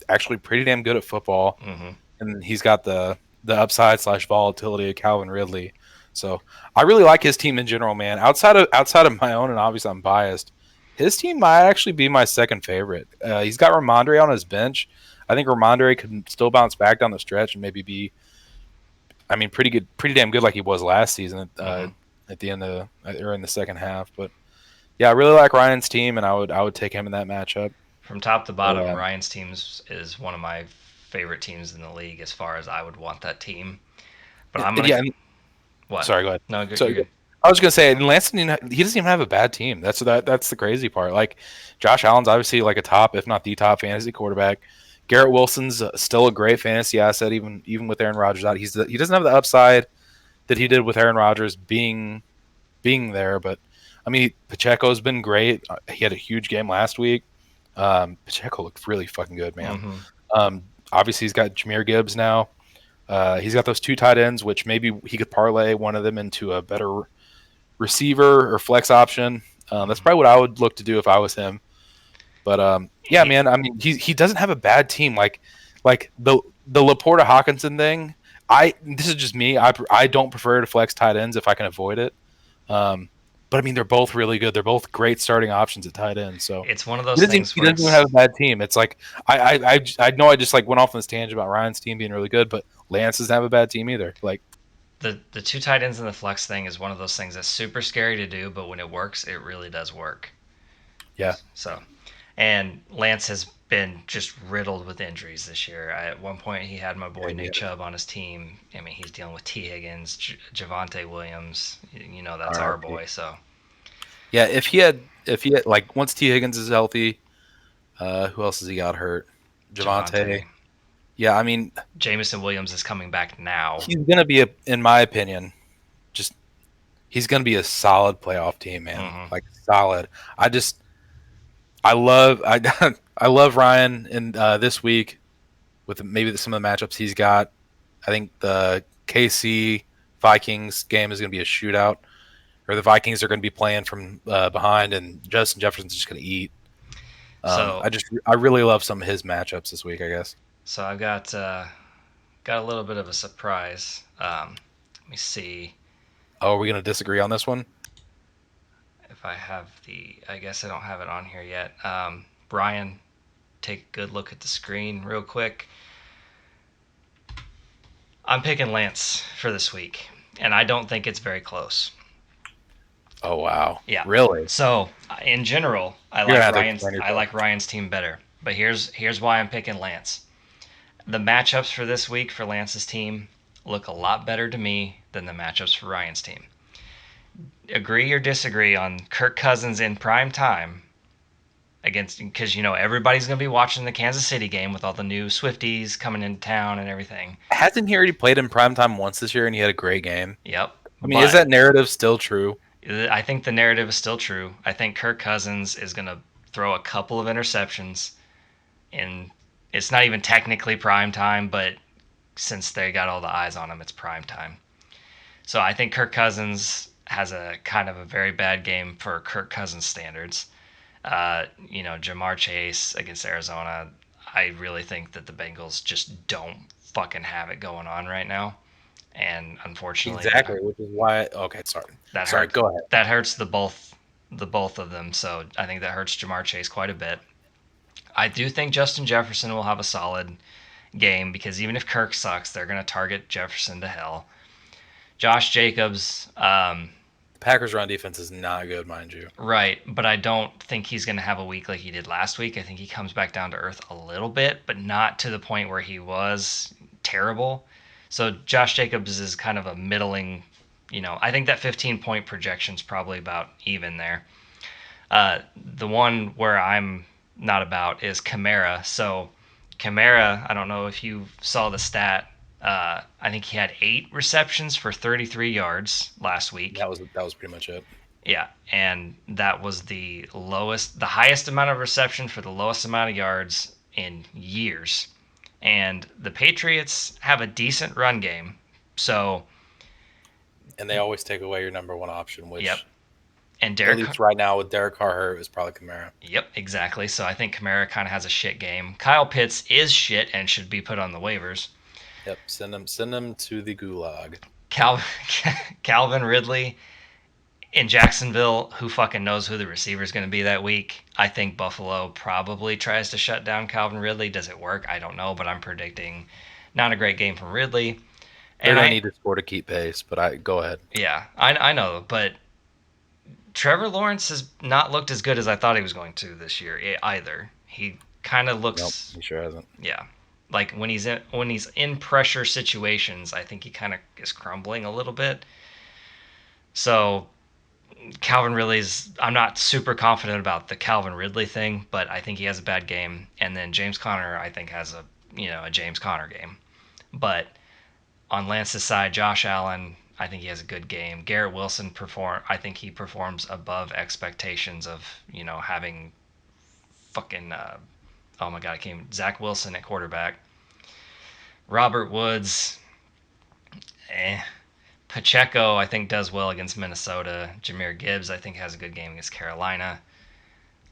Speaker 2: actually pretty damn good at football.
Speaker 1: Mm-hmm.
Speaker 2: And he's got the upside slash volatility of Calvin Ridley. So I really like his team in general, man. Outside of my own, and obviously I'm biased. His team might actually be my second favorite. He's got Ramondre on his bench. I think Ramondre could still bounce back down the stretch and maybe be, I mean, pretty good, pretty damn good like he was last season
Speaker 1: Mm-hmm.
Speaker 2: at the end of or in the second half. But yeah, I really like Ryan's team, and I would take him in that matchup.
Speaker 1: From top to
Speaker 2: But
Speaker 1: bottom, Ryan's team is one of my favorite teams in the league as far as I would want that team. But I'm gonna
Speaker 2: yeah,
Speaker 1: what?
Speaker 2: sorry, go ahead.
Speaker 1: No,
Speaker 2: So
Speaker 1: you're good.
Speaker 2: I was gonna say, and Lance he doesn't even have a bad team. That's the crazy part. Like Josh Allen's obviously like a top, if not the top, fantasy quarterback. Garrett Wilson's still a great fantasy asset, even with Aaron Rodgers out. He doesn't have the upside that he did with Aaron Rodgers being there, but I mean Pacheco's been great. He had a huge game last week. Pacheco looked really fucking good, man.
Speaker 1: Mm-hmm.
Speaker 2: Obviously he's got Jahmyr Gibbs now. He's got those two tight ends, which maybe he could parlay one of them into a better receiver or flex option. That's probably what I would look to do if I was him. But yeah, man, I mean, he doesn't have a bad team. Like the Laporta Hawkinson thing. This is just me. I don't prefer to flex tight ends if I can avoid it. But I mean, they're both really good. They're both great starting options at tight end. So
Speaker 1: It's one of those things
Speaker 2: he
Speaker 1: where
Speaker 2: doesn't even have a bad team. It's like I know I just like went off on this tangent about Ryan's team being really good, but Lance doesn't have a bad team either. Like
Speaker 1: the two tight ends in the flex thing is one of those things that's super scary to do, but when it works, it really does work.
Speaker 2: yeah,
Speaker 1: So, and Lance has been just riddled with injuries this year. At one point, he had my boy Nick
Speaker 2: yeah.
Speaker 1: Chubb on his team. I mean, he's dealing with T. Higgins, Javante Williams. That's our
Speaker 2: RIP.
Speaker 1: boy. So,
Speaker 2: Yeah, if he had like once T Higgins is healthy, who else has he got hurt? Javante.
Speaker 1: Javante.
Speaker 2: Yeah, I mean
Speaker 1: Jameson Williams is coming back now.
Speaker 2: he's gonna be in my opinion, just he's gonna be a solid playoff team, man.
Speaker 1: Mm-hmm.
Speaker 2: Like solid. I just I love I I love Ryan in this week with maybe some of the matchups he's got. I think the KC Vikings game is gonna be a shootout, or the Vikings are gonna be playing from behind, and Justin Jefferson's just gonna eat.
Speaker 1: So,
Speaker 2: I really love some of his matchups this week. I guess.
Speaker 1: so I've got a little bit of a surprise. Let me see
Speaker 2: Oh, are we gonna disagree on this one?
Speaker 1: if I have the. I guess I don't have it on here yet. Brian, take a good look at the screen real quick. I'm picking Lance for this week, and I don't think it's very close.
Speaker 2: Oh wow,
Speaker 1: Yeah.
Speaker 2: really?
Speaker 1: So in general,
Speaker 2: You're gonna have to explain
Speaker 1: I
Speaker 2: yourself.
Speaker 1: like Ryan's team better. But here's why I'm picking Lance. The matchups for this week for Lance's team look a lot better to me than the matchups for Ryan's team. Agree or disagree on Kirk Cousins in prime time against, because everybody's going to be watching the Kansas City game with all the new Swifties coming into town and everything.
Speaker 2: Hasn't he already played in primetime once this year and he had a great game?
Speaker 1: Yep.
Speaker 2: I mean, is
Speaker 1: But
Speaker 2: that narrative still true?
Speaker 1: I think the narrative is still true. I think Kirk Cousins is going to throw a couple of interceptions, and it's not even technically prime time, but since they got all the eyes on him, it's prime time. So I think Kirk Cousins has a kind of a very bad game for Kirk Cousins standards. Jamar Chase against Arizona, I really think that the Bengals just don't fucking have it going on right now. And unfortunately,
Speaker 2: Exactly, which is why. Okay,
Speaker 1: that
Speaker 2: sorry.
Speaker 1: hurt
Speaker 2: Go ahead.
Speaker 1: that hurts the both of them. So I think that hurts Jamar Chase quite a bit. I do think Justin Jefferson will have a solid game because even if Kirk sucks, they're going to target Jefferson to hell. Josh Jacobs,
Speaker 2: The Packers' run defense is not good, mind you.
Speaker 1: right, but I don't think he's going to have a week like he did last week. I think he comes back down to earth a little bit, but not to the point where he was terrible. So Josh Jacobs is kind of a middling, I think that 15-point projection is probably about even there. The one where I'm not about is Kamara. So Kamara, I don't know if you saw the stat. I think he had 8 receptions for 33 yards last week.
Speaker 2: That was pretty much it.
Speaker 1: Yeah, and that was the highest amount of reception for the lowest amount of yards in years. And the Patriots have a decent run game. So,
Speaker 2: And they always take away your number one option, which
Speaker 1: yep. And
Speaker 2: at least right now with Derek Carr hurt, is probably Kamara.
Speaker 1: Yep, exactly. So I think Kamara kind of has a shit game. Kyle Pitts is shit and should be put on the waivers.
Speaker 2: Yep, send them to the gulag.
Speaker 1: Calvin Ridley in Jacksonville, who fucking knows who the receiver is going to be that week. I think Buffalo probably tries to shut down Calvin Ridley. Does it work? I don't know, but I'm predicting not a great game from Ridley.
Speaker 2: They're going to need to score to keep pace, but go ahead.
Speaker 1: Yeah, I know, but Trevor Lawrence has not looked as good as I thought he was going to this year either. He kind of looks.
Speaker 2: Nope, he sure hasn't.
Speaker 1: Yeah, like when he's in pressure situations, I think he kind of is crumbling a little bit. So Calvin Ridley's. I'm not super confident about the Calvin Ridley thing, but I think he has a bad game. And then James Conner, I think, has a James Conner game. But on Lance's side, Josh Allen, I think he has a good game. Garrett Wilson I think he performs above expectations of having fucking oh my god, I came Zach Wilson at quarterback. Robert Woods, Pacheco, I think does well against Minnesota. Jahmyr Gibbs, I think has a good game against Carolina.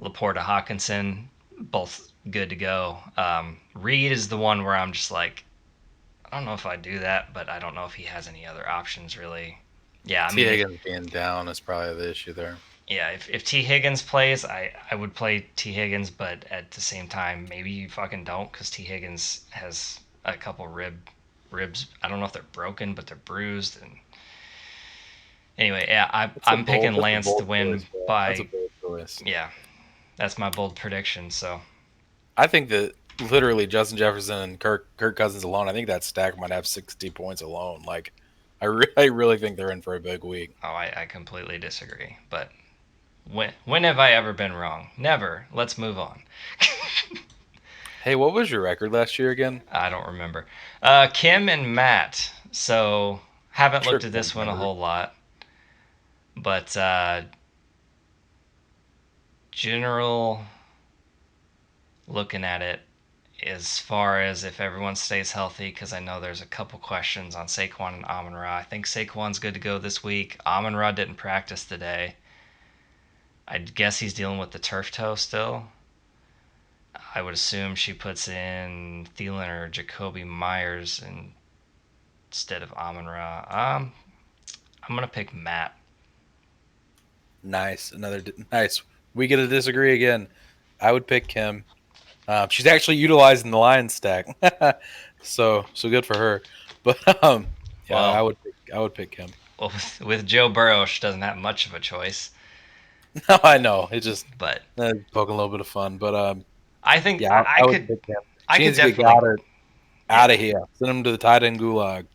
Speaker 1: Laporta Hawkinson, both good to go. Reed is the one where I'm just like, I don't know if I do that, but I don't know if he has any other options really. Yeah,
Speaker 2: T. Higgins being down is probably the issue there.
Speaker 1: Yeah, if T. Higgins plays, I would play T. Higgins, but at the same time, maybe you fucking don't because T. Higgins has a couple ribs. I don't know if they're broken, but they're bruised. And anyway, yeah, I'm picking Lance to win by.
Speaker 2: That's a bold choice.
Speaker 1: Yeah, that's my bold prediction. So
Speaker 2: I think that literally Justin Jefferson and Kirk Cousins alone, I think that stack might have 60 points alone. Like, I really think they're in for a big week.
Speaker 1: Oh, I completely disagree. But when have I ever been wrong? Never. Let's move on.
Speaker 2: Hey, what was your record last year again?
Speaker 1: I don't remember. Kim and Matt. So haven't looked at this one a whole lot. But general looking at it as far as if everyone stays healthy, because I know there's a couple questions on Saquon and Amon-Ra. I think Saquon's good to go this week. Amon-Ra didn't practice today. I guess he's dealing with the turf toe still. I would assume she puts in Thielen or Jacoby Myers instead of Amon-Ra. I'm going to pick Matt.
Speaker 2: Nice. Nice. We get to disagree again. I would pick Kim. She's actually utilizing the Lions stack. so good for her. But yeah,
Speaker 1: Well,
Speaker 2: I would pick him.
Speaker 1: well, with Joe Burrow, she doesn't have much of a choice.
Speaker 2: No, I know. It just
Speaker 1: But
Speaker 2: poking a little bit of fun. But
Speaker 1: I think
Speaker 2: yeah,
Speaker 1: I
Speaker 2: I would
Speaker 1: could
Speaker 2: pick him.
Speaker 1: I
Speaker 2: She
Speaker 1: could
Speaker 2: needs to get
Speaker 1: definitely
Speaker 2: Goddard out
Speaker 1: yeah.
Speaker 2: of here. Send him to the tight end gulag.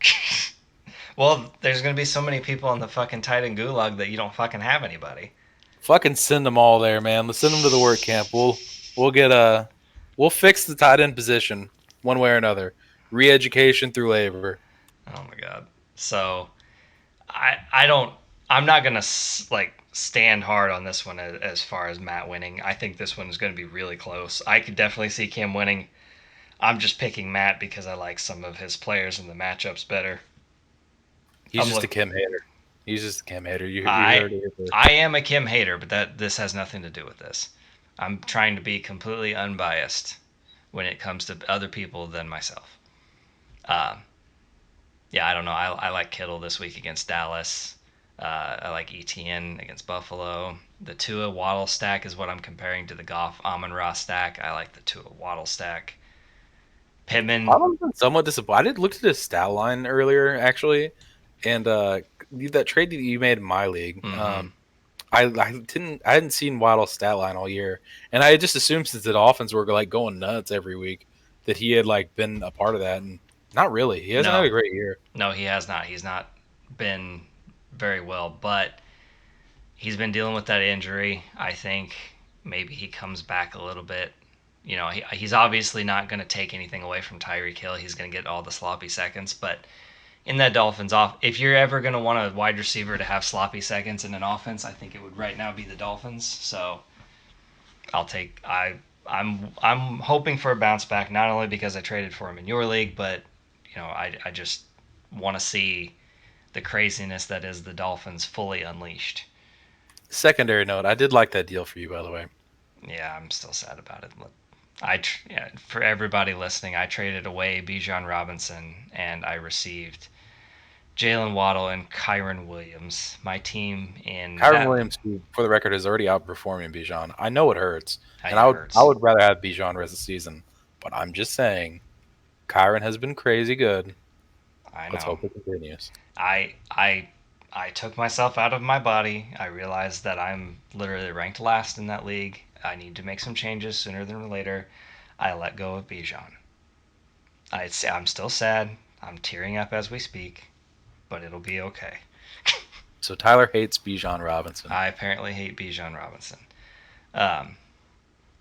Speaker 1: Well, there's gonna be so many people in the fucking tight end gulag that you don't fucking have anybody.
Speaker 2: Fucking send them all there, man. Let's send them to the work camp. We'll get we'll fix the tight end position one way or another. Re-education through labor.
Speaker 1: Oh my god. So I don't. I'm not gonna like stand hard on this one as far as Matt winning. I think this one is going to be really close. I could definitely see Kim winning. I'm just picking Matt because I like some of his players and the matchups better.
Speaker 2: He's
Speaker 1: I'm
Speaker 2: just a
Speaker 1: look.
Speaker 2: Kim hater. He's just a Kim hater. You
Speaker 1: I
Speaker 2: heard it here.
Speaker 1: I am a Kim hater, but this has nothing to do with this. I'm trying to be completely unbiased when it comes to other people than myself. Uh, yeah, I don't know. I like Kittle this week against Dallas. I like ETN against Buffalo. The Tua Waddle stack is what I'm comparing to the Goff Amon Ra stack. I like the Tua Waddle stack. Pittman,
Speaker 2: I'm somewhat disappointed. I looked at his stat line earlier, actually, and that trade that you made in my league.
Speaker 1: mm-hmm.
Speaker 2: I hadn't seen Waddle's stat line all year, and I just assumed since the Dolphins were like going nuts every week that he had like been a part of that, and not really. He hasn't had
Speaker 1: No,
Speaker 2: a great year.
Speaker 1: no, he has not. He's not been very well, but he's been dealing with that injury. I think maybe he comes back a little bit. You know, he's obviously not going to take anything away from Tyreek Hill. He's going to get all the sloppy seconds, but in that Dolphins off, if you're ever going to want a wide receiver to have sloppy seconds in an offense, I think it would right now be the Dolphins. So I'll take I'm hoping for a bounce back, not only because I traded for him in your league, but I just want to see the craziness that is the Dolphins fully unleashed.
Speaker 2: Secondary note: I did like that deal for you, by the way.
Speaker 1: Yeah, I'm still sad about it. Yeah, for everybody listening, I traded away Bijan Robinson and I received Jalen Waddle and Kyron Williams. My team in
Speaker 2: Kyron
Speaker 1: that
Speaker 2: Williams, who for the record is already outperforming Bijan. I know it hurts, and
Speaker 1: it
Speaker 2: I
Speaker 1: hurts.
Speaker 2: would rather have Bijan rest of the season, but I'm just saying, Kyron has been crazy good.
Speaker 1: I
Speaker 2: Let's
Speaker 1: know.
Speaker 2: hope it continues.
Speaker 1: I I I took myself out of my body. I realized that I'm literally ranked last in that league. I need to make some changes sooner than later. I let go of Bijan. I'm still sad. I'm tearing up as we speak, but it'll be okay.
Speaker 2: So Tyler hates Bijan Robinson.
Speaker 1: I apparently hate Bijan Robinson. Um,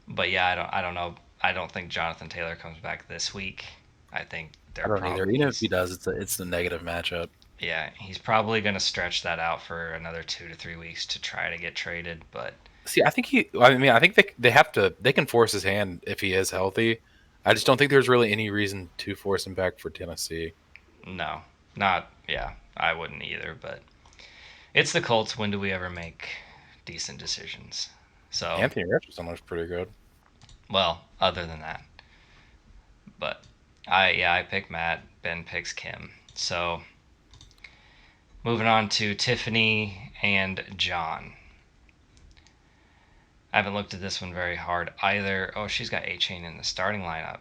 Speaker 1: but yeah, I don't know. I don't think Jonathan Taylor comes back this week. I think
Speaker 2: I
Speaker 1: they're
Speaker 2: don't either.
Speaker 1: probably
Speaker 2: Even if he does, it's the negative matchup.
Speaker 1: yeah, he's probably going to stretch that out for another 2 to 3 weeks to try to get traded. But
Speaker 2: See, I think he. I mean, I think they have to. They can force his hand if he is healthy. I just don't think there's really any reason to force him back for Tennessee.
Speaker 1: no, not yeah. I wouldn't either. But it's the Colts. When do we ever make decent decisions? So
Speaker 2: Anthony Richardson looks pretty good.
Speaker 1: well, other than that, but I pick Matt. Ben picks Kim. So moving on to Tiffany and John. I haven't looked at this one very hard either. Oh, she's got Achane in the starting lineup.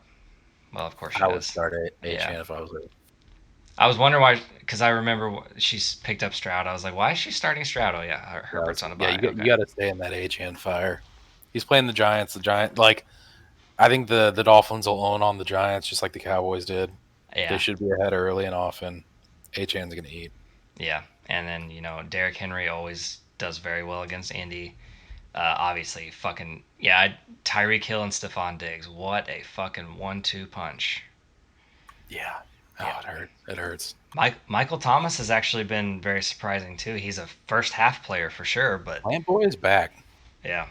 Speaker 1: Well, of course she
Speaker 2: I would
Speaker 1: does.
Speaker 2: start a
Speaker 1: Yeah.
Speaker 2: chan if I was there.
Speaker 1: I was wondering why, because I remember she's picked up Stroud. I was like, why is she starting Stroud? Oh, yeah, Herbert's on a
Speaker 2: Yeah,
Speaker 1: bye.
Speaker 2: you
Speaker 1: Okay.
Speaker 2: got to stay in that Achan fire. He's playing the Giants. The Giant like I think the Dolphins will own on the Giants just like the Cowboys did. They
Speaker 1: Yeah.
Speaker 2: should be ahead early and often. Achan's gonna eat.
Speaker 1: Yeah. And then, Derrick Henry always does very well against Indy. Obviously, fucking, yeah, Tyreek Hill and Stephon Diggs. What a fucking 1-2 punch.
Speaker 2: Yeah. Oh,
Speaker 1: Yeah.
Speaker 2: it hurts. It hurts.
Speaker 1: Michael Thomas has actually been very surprising, too. He's a first half player for sure, but
Speaker 2: Plant Boy is back.
Speaker 1: yeah.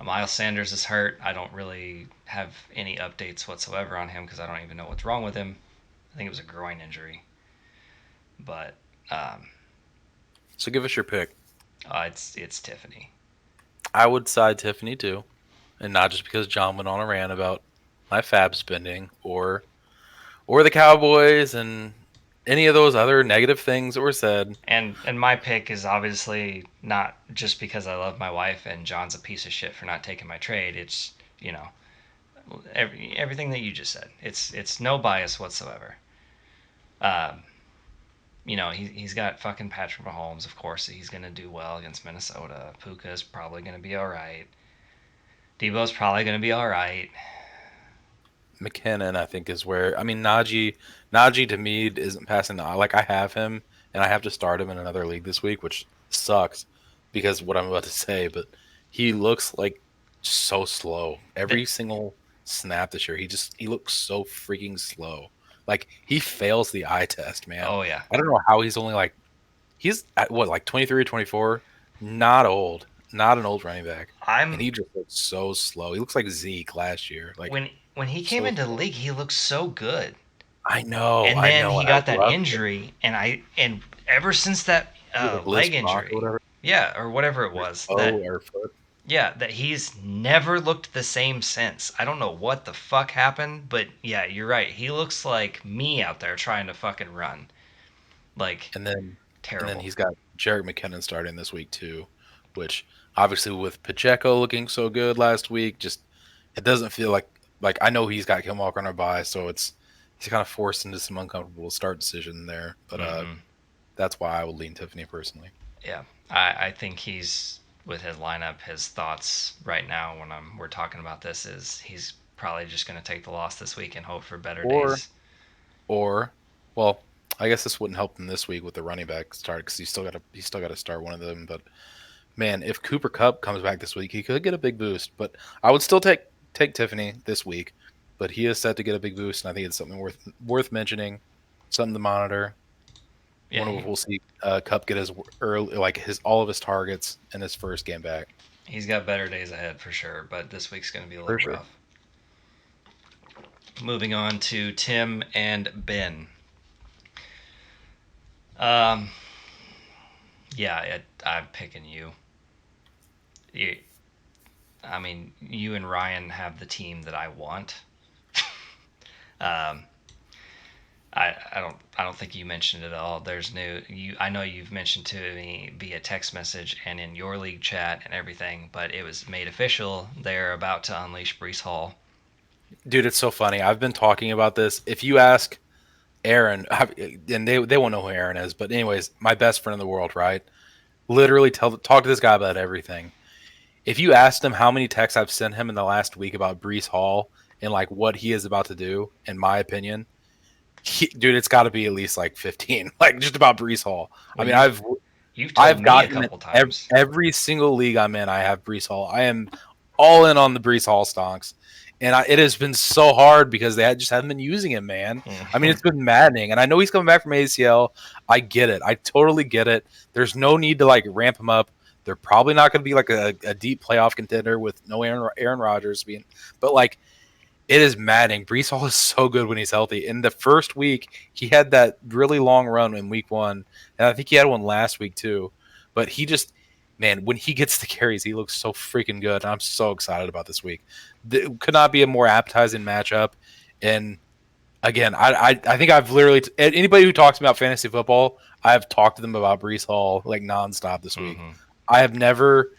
Speaker 1: Miles Sanders is hurt. I don't really have any updates whatsoever on him because I don't even know what's wrong with him. I think it was a groin injury. But um,
Speaker 2: So give us your pick.
Speaker 1: it's Tiffany.
Speaker 2: I would side Tiffany too, and not just because John went on a rant about my fab spending or the Cowboys and any of those other negative things that were said.
Speaker 1: And my pick is obviously not just because I love my wife and John's a piece of shit for not taking my trade. It's everything that you just said. It's no bias whatsoever. Um, he's got fucking Patrick Mahomes. Of course, he's gonna do well against Minnesota. Puka's probably gonna be all right. Debo's probably gonna be all right.
Speaker 2: McKinnon, I think, is where I mean Najee to me isn't passing the eye. Like I have him, and I have to start him in another league this week, which sucks because what I'm about to say. But he looks like so slow every single snap this year. He looks so freaking slow. Like he fails the eye test, man.
Speaker 1: Oh yeah,
Speaker 2: I don't know how he's only like he's at what like 23 or 24. Not old, not an old running back, and
Speaker 1: I'm
Speaker 2: he just looks so slow. He looks like Zeke last year. Like
Speaker 1: when he came
Speaker 2: so
Speaker 1: into the league, he looked so good. And
Speaker 2: I
Speaker 1: then
Speaker 2: know,
Speaker 1: he
Speaker 2: and I
Speaker 1: got that
Speaker 2: love it.
Speaker 1: injury, and ever since that
Speaker 2: He was a
Speaker 1: leg
Speaker 2: Bliss Rock or
Speaker 1: injury,
Speaker 2: whatever,
Speaker 1: yeah, or whatever it
Speaker 2: or
Speaker 1: was,
Speaker 2: toe or foot.
Speaker 1: that he's never looked the same since. I don't know what the fuck happened, but yeah, you're right. He looks like me out there trying to fucking run, like
Speaker 2: And then
Speaker 1: terrible.
Speaker 2: he's got Jerick McKinnon starting this week too, which obviously with Pacheco looking so good last week, just it doesn't feel like I know he's got Kim Walker on a bye, so he's kind of forced into some uncomfortable start decision there. But
Speaker 1: Hmm.
Speaker 2: that's why I would lean Tiffany personally.
Speaker 1: Yeah, I think he's with his lineup. His thoughts right now when we're talking about this is he's probably just going to take the loss this week and hope for better
Speaker 2: Or
Speaker 1: days.
Speaker 2: or well, I guess this wouldn't help him this week with the running back start because he's still got to start one of them. But man, if Cooper Cup comes back this week, he could get a big boost. But I would still take Tiffany this week. But he is set to get a big boost, and I think it's something worth mentioning, something to monitor.
Speaker 1: Yeah,
Speaker 2: One of we'll see Cup get his early like his all of his targets in his first game back
Speaker 1: he's got better days ahead for sure, but this week's going to be a
Speaker 2: for
Speaker 1: little
Speaker 2: sure.
Speaker 1: rough. Moving on to Tim and Ben. Um, yeah, I'm picking you. you. I mean, you and Ryan have the team that I want. Um, I don't think you mentioned it at all. There's new you I know you've mentioned to me via text message and in your league chat and everything, but it was made official. They're about to unleash Brees Hall.
Speaker 2: Dude, it's so funny. I've been talking about this. If you ask Aaron, and they won't know who Aaron is, but anyways, my best friend in the world, right? Literally talk to this guy about everything. If you asked him how many texts I've sent him in the last week about Brees Hall and like what he is about to do, in my opinion, dude, it's got to be at least like 15, like just about Brees Hall. I
Speaker 1: Well,
Speaker 2: mean,
Speaker 1: you've told
Speaker 2: I've
Speaker 1: me
Speaker 2: got
Speaker 1: a
Speaker 2: him in
Speaker 1: couple times.
Speaker 2: every single league I'm in. I have Brees Hall. I am all in on the Brees Hall stonks, and it has been so hard because just haven't been using him, man. I mean,
Speaker 1: Mhm.
Speaker 2: it's been maddening, and I know he's coming back from ACL. I get it. I totally get it. There's no need to like ramp him up. They're probably not going to be like a deep playoff contender with no Aaron Rodgers being, but like it is maddening. Brees Hall is so good when he's healthy. In the first week, he had that really long run in week one, and I think he had one last week too. But he just, man, when he gets the carries, he looks so freaking good. And I'm so excited about this week. Could not be a more appetizing matchup. And again, I think I've literally anybody who talks about fantasy football, I've talked to them about Brees Hall like nonstop this week.
Speaker 1: Mhm.
Speaker 2: I have never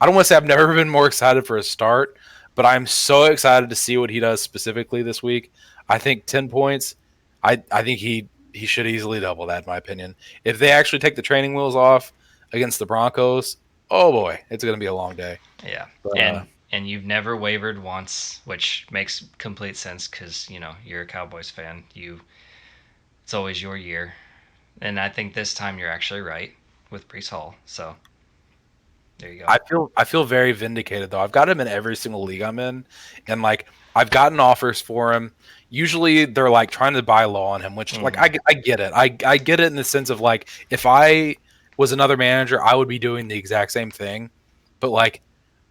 Speaker 2: I don't want to say I've never been more excited for a start, but I'm so excited to see what he does specifically this week. I think 10 points. I think he should easily double that in my opinion. If they actually take the training wheels off against the Broncos, oh boy, it's going to be a long day.
Speaker 1: Yeah,
Speaker 2: But
Speaker 1: and you've never wavered once, which makes complete sense because you're a Cowboys fan. It's always your year, and I think this time you're actually right with Brees Hall. So there you go.
Speaker 2: I feel very vindicated though. I've got him in every single league I'm in, and like I've gotten offers for him. Usually they're like trying to buy low on him, which like
Speaker 1: Hmm.
Speaker 2: I get it. I get it in the sense of like if I was another manager, I would be doing the exact same thing. But like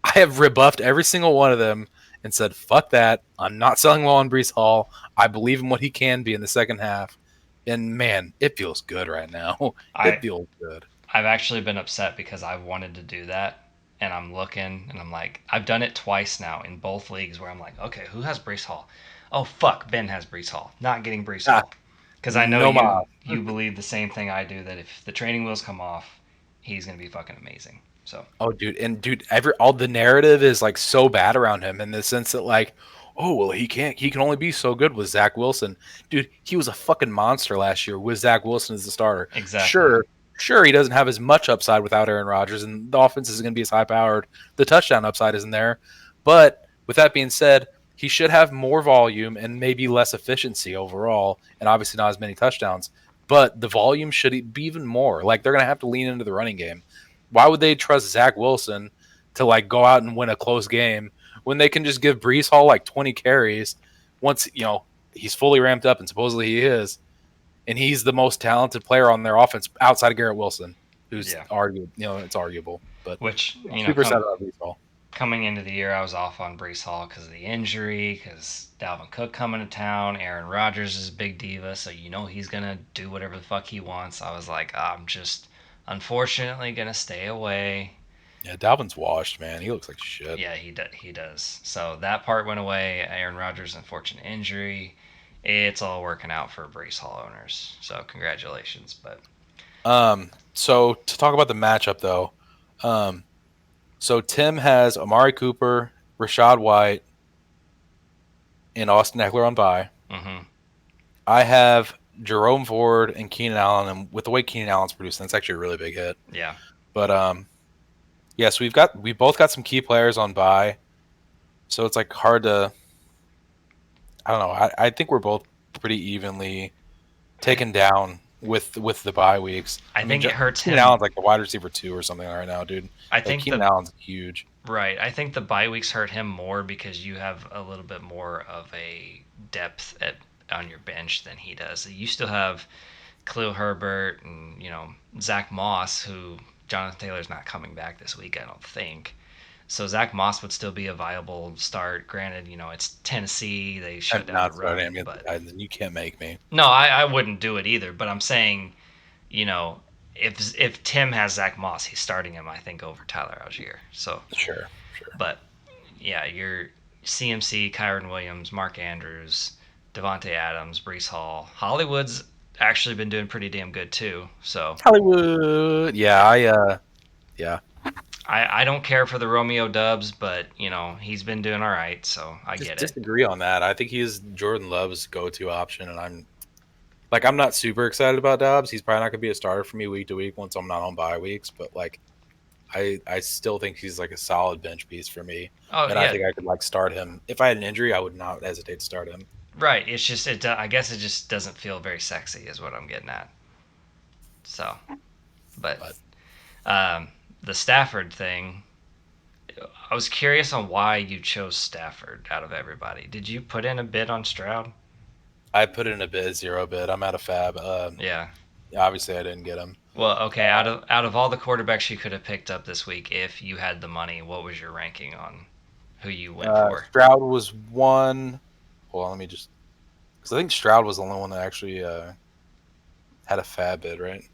Speaker 2: I have rebuffed every single one of them and said, "Fuck that! I'm not selling low on Brees Hall. I believe in what he can be in the second half." And man, it feels good right now. It
Speaker 1: I
Speaker 2: feels good.
Speaker 1: I've actually been upset because I've wanted to do that, and I'm looking, and I'm like, I've done it twice now in both leagues where I'm like, okay, who has Brees Hall? Oh fuck, Ben has Brees Hall. Not getting Brees
Speaker 2: Ah,
Speaker 1: Hall because I know
Speaker 2: no
Speaker 1: you
Speaker 2: mas.
Speaker 1: you believe the same thing I do that if the training wheels come off, he's gonna be fucking amazing. So
Speaker 2: Oh, dude, and dude, every all the narrative is like so bad around him in the sense that like, oh well, he can't. He can only be so good with Zach Wilson, dude. He was a fucking monster last year with Zach Wilson as the starter.
Speaker 1: Exactly.
Speaker 2: Sure, he doesn't have as much upside without Aaron Rodgers, and the offense isn't going to be as high powered. The touchdown upside isn't there, but with that being said, he should have more volume and maybe less efficiency overall, and obviously not as many touchdowns. But the volume should be even more. Like they're going to have to lean into the running game. Why would they trust Zach Wilson to like go out and win a close game when they can just give Brees Hall like 20 carries once he's fully ramped up, and supposedly he is, and he's the most talented player on their offense outside of Garrett Wilson, who's
Speaker 1: Yeah.
Speaker 2: arguable. It's arguable, but
Speaker 1: Which
Speaker 2: super sad about Brees Hall.
Speaker 1: coming into the year, I was off on Brees Hall because of the injury, because Dalvin Cook coming to town, Aaron Rodgers is a big diva, so he's gonna do whatever the fuck he wants. I was like, I'm just unfortunately gonna stay away.
Speaker 2: Yeah, Dalvin's washed, man. He looks like shit.
Speaker 1: Yeah, he does. So that part went away. Aaron Rodgers' unfortunate injury. It's all working out for Brees Hall owners. So congratulations. But
Speaker 2: So to talk about the matchup though, so Tim has Amari Cooper, Rashad White, and Austin Eckler on bye.
Speaker 1: mm-hmm.
Speaker 2: I have Jerome Ford and Keenan Allen, and with the way Keenan Allen's producing, that's actually a really big hit.
Speaker 1: Yeah.
Speaker 2: But yes, we both got some key players on bye, so it's like hard to. I don't know. I think we're both pretty evenly taken down with the bye weeks.
Speaker 1: I think it hurts
Speaker 2: Keenan
Speaker 1: him.
Speaker 2: Allen's like the wide receiver 2 or something right now, dude.
Speaker 1: I
Speaker 2: Like
Speaker 1: think
Speaker 2: Keenan Allen's huge.
Speaker 1: right. I think the bye weeks hurt him more because you have a little bit more of a depth on your bench than he does. You still have Khalil Herbert and Zach Moss, who Jonathan Taylor's not coming back this week, I don't think. So Zach Moss would still be a viable start. Granted, it's Tennessee; they shut down the run. But
Speaker 2: You can't make me.
Speaker 1: no, I wouldn't do it either. But I'm saying, you know, if Tim has Zach Moss, he's starting him, I think, over Tyler Algier. So,
Speaker 2: Sure.
Speaker 1: but yeah, you're CMC, Kyron Williams, Mark Andrews, Devontae Adams, Brees Hall, Hollywood's actually been doing pretty damn good too. So
Speaker 2: Hollywood. Yeah, yeah.
Speaker 1: I don't care for the Romeo Dubs, but he's been doing all right, so I
Speaker 2: Just
Speaker 1: get it.
Speaker 2: disagree on that. I think he's Jordan Love's go-to option, and I'm not super excited about Dobbs. He's probably not gonna be a starter for me week to week once I'm not on bye weeks, but like I still think he's like a solid bench piece for me.
Speaker 1: Oh
Speaker 2: And
Speaker 1: yeah,
Speaker 2: I think I could like start him. If I had an injury, I would not hesitate to start him.
Speaker 1: right. It's just I guess it just doesn't feel very sexy, is what I'm getting at. So, but the Stafford thing, I was curious on why you chose Stafford out of everybody. Did you put in a bid on Stroud?
Speaker 2: I put in a bid, 0 bid. I'm out of fab.
Speaker 1: Yeah.
Speaker 2: Obviously I didn't get him.
Speaker 1: Well, okay. Out of all the quarterbacks you could have picked up this week, if you had the money, what was your ranking on who you went for?
Speaker 2: Stroud was one. Hold on, let me just because I think Stroud was the only one that actually had a fab bid, right?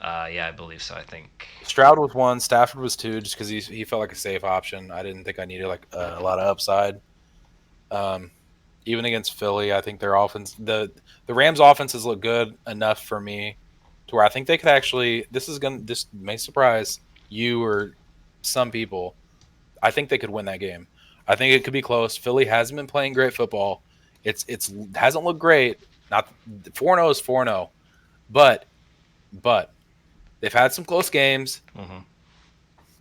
Speaker 1: Yeah, I believe so. I think.
Speaker 2: Stroud was one. Stafford was two, just because he felt like a safe option. I didn't think I needed like a lot of upside. Even against Philly, I think their offense, the Rams' offenses look good enough for me to where I think they could actually. This may surprise you or some people. I think they could win that game. I think it could be close. Philly hasn't been playing great football. It's hasn't looked great. Not 4-0 is 4-0, but they've had some close games.
Speaker 1: Mm-hmm.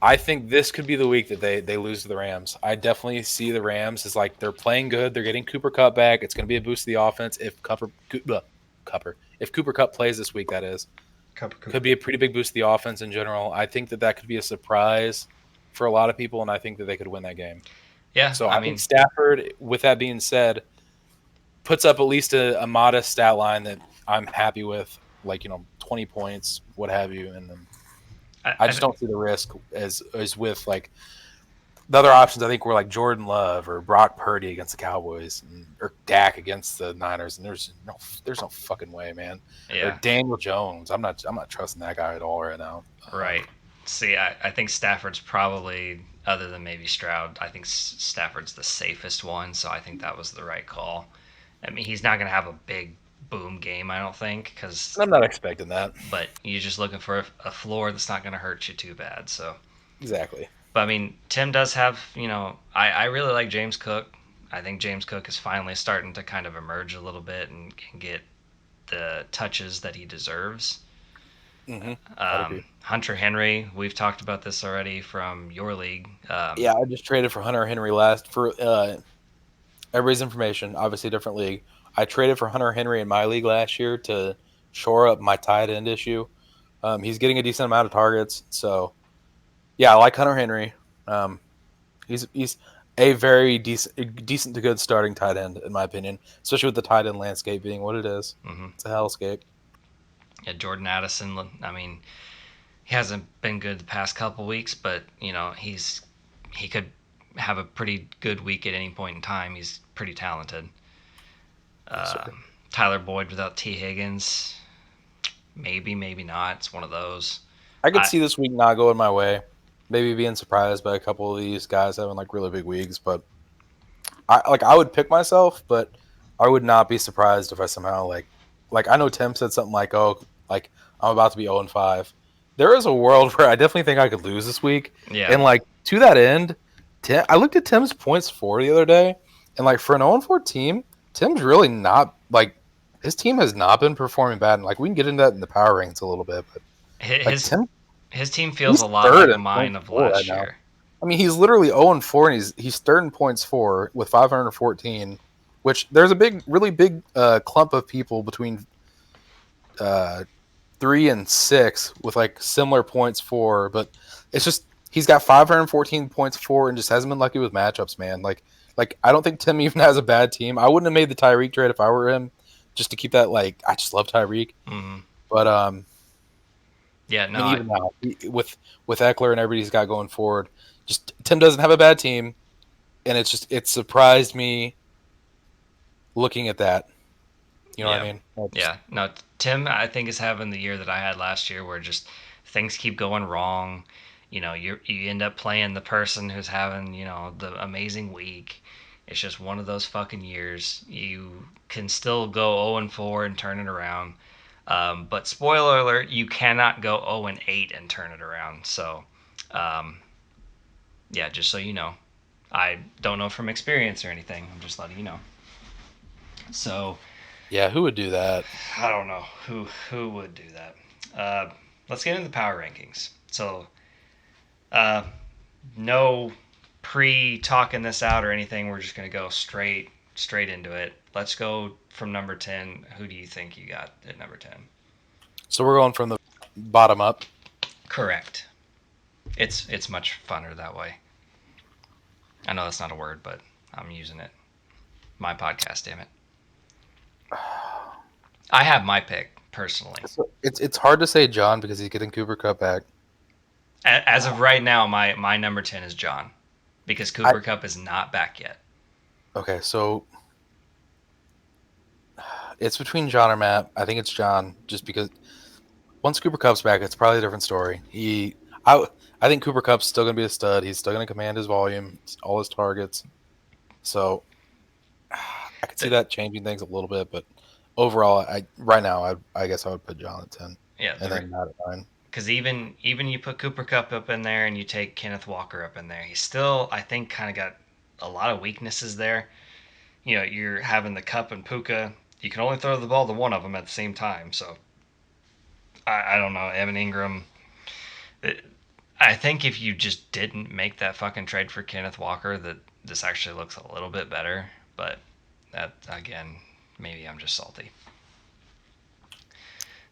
Speaker 2: I think this could be the week that they lose to the Rams. I definitely see the Rams as like they're playing good. They're getting Cooper Kupp back. It's going to be a boost to the offense if Cooper Kupp plays this week. That is, could be a pretty big boost to the offense in general. I think that could be a surprise for a lot of people, and I think that they could win that game.
Speaker 1: Yeah.
Speaker 2: So I mean, Stafford, with that being said, puts up at least a modest stat line that I'm happy with, like 20 points, what have you, and then I just don't see the risk as with like the other options. I think were like Jordan Love or Brock Purdy against the Cowboys, or Dak against the Niners, and there's no fucking way, man.
Speaker 1: Yeah.
Speaker 2: Or Daniel Jones. I'm not trusting that guy at all right now.
Speaker 1: Right. See, I think Stafford's probably, other than maybe Stroud, I think Stafford's the safest one, so I think that was the right call. I mean, he's not going to have a big boom game, I don't think, because
Speaker 2: I'm not expecting that.
Speaker 1: But you're just looking for a floor that's not going to hurt you too bad. So
Speaker 2: exactly.
Speaker 1: But I mean, Tim does have, I really like James Cook. I think James Cook is finally starting to kind of emerge a little bit and get the touches that he deserves.
Speaker 2: Mm-hmm. I'd agree.
Speaker 1: Hunter Henry, we've talked about this already from your league.
Speaker 2: Yeah, I just traded for Hunter Henry last for everybody's information. Obviously, a different league. I traded for Hunter Henry in my league last year to shore up my tight end issue. He's getting a decent amount of targets, so yeah, I like Hunter Henry. Um, he's a very decent to good starting tight end in my opinion, especially with the tight end landscape being what it is.
Speaker 1: Mm-hmm.
Speaker 2: It's a hellscape.
Speaker 1: Yeah, Jordan Addison. I mean, he hasn't been good the past couple weeks, but he could have a pretty good week at any point in time. He's pretty talented.
Speaker 2: Yes, sir.
Speaker 1: Tyler Boyd without T Higgins, maybe, maybe not. It's one of those.
Speaker 2: I could
Speaker 1: I
Speaker 2: see this week not going my way. Maybe being surprised by a couple of these guys having like really big weeks, but I would pick myself, but I would not be surprised if I somehow like I know Tim said something like, "Oh, like I'm about to be 0-5." There is a world where I definitely think I could lose this week,
Speaker 1: yeah,
Speaker 2: and like to that end, I looked at Tim's points for the other day, and like for an 0-4 team, Tim's really not like his team has not been performing bad. And like we can get into that in the power rankings a little bit, but like
Speaker 1: his
Speaker 2: Tim,
Speaker 1: his team feels
Speaker 2: he's
Speaker 1: a lot
Speaker 2: third
Speaker 1: like
Speaker 2: in
Speaker 1: mine
Speaker 2: points
Speaker 1: of
Speaker 2: for right
Speaker 1: last
Speaker 2: now.
Speaker 1: year.
Speaker 2: I mean, he's literally 0-4, and he's third in points for with 514, which there's a really big clump of people between uh, 3 and 6 with like similar points for, but it's just he's got 514 points for and just hasn't been lucky with matchups, man. Like I don't think Tim even has a bad team. I wouldn't have made the Tyreek trade if I were him, just to keep that like I just love Tyreek,
Speaker 1: Mm-hmm.
Speaker 2: but
Speaker 1: Yeah,
Speaker 2: I
Speaker 1: no,
Speaker 2: mean even now with Eckler and everybody he's got going forward, just Tim doesn't have a bad team. And it surprised me looking at that. You know what I
Speaker 1: yeah,
Speaker 2: mean?
Speaker 1: yeah, no. Tim, I think is having the year that I had last year, where just things keep going wrong. You end up playing the person who's having the amazing week. It's just one of those fucking years. You can still go 0-4 and turn it around. But spoiler alert, you cannot go 0-8 and turn it around. So, um, yeah, just so you know. I don't know from experience or anything. I'm just letting you know. So,
Speaker 2: Yeah, who would do that?
Speaker 1: I don't know who would do that. Let's get into the power rankings. So, uh, no pre talking this out or anything. We're just gonna go straight into it. Let's go from number 10. Who do you think you got at number 10?
Speaker 2: So we're going from the bottom up.
Speaker 1: Correct. It's much funner that way. I know that's not a word, but I'm using it. My podcast, damn it. I have my pick personally.
Speaker 2: So it's hard to say John because he's getting Cooper Cup back.
Speaker 1: As of right now, my number 10 is John because
Speaker 2: I
Speaker 1: Cooper Cup is not back yet.
Speaker 2: okay, so it's between John or Matt. I think it's John, just because once Cooper Cup's back, it's probably a different story. I I think Cooper Cup's still gonna be a stud. He's still gonna command his volume, all his targets. So I could see
Speaker 1: The,
Speaker 2: that changing things a little bit, but overall, right now, I guess I would put John at 10,
Speaker 1: yeah,
Speaker 2: and then Matt at 9.
Speaker 1: because even you put Cooper Cup up in there and you take Kenneth Walker up in there, he's still I think kind of got a lot of weaknesses there. You're having the Cup and Puka. You can only throw the ball to one of them at the same time. So I don't know, Evan Ingram. I think if you just didn't make that fucking trade for Kenneth Walker, that this actually looks a little bit better. But that again, maybe I'm just salty.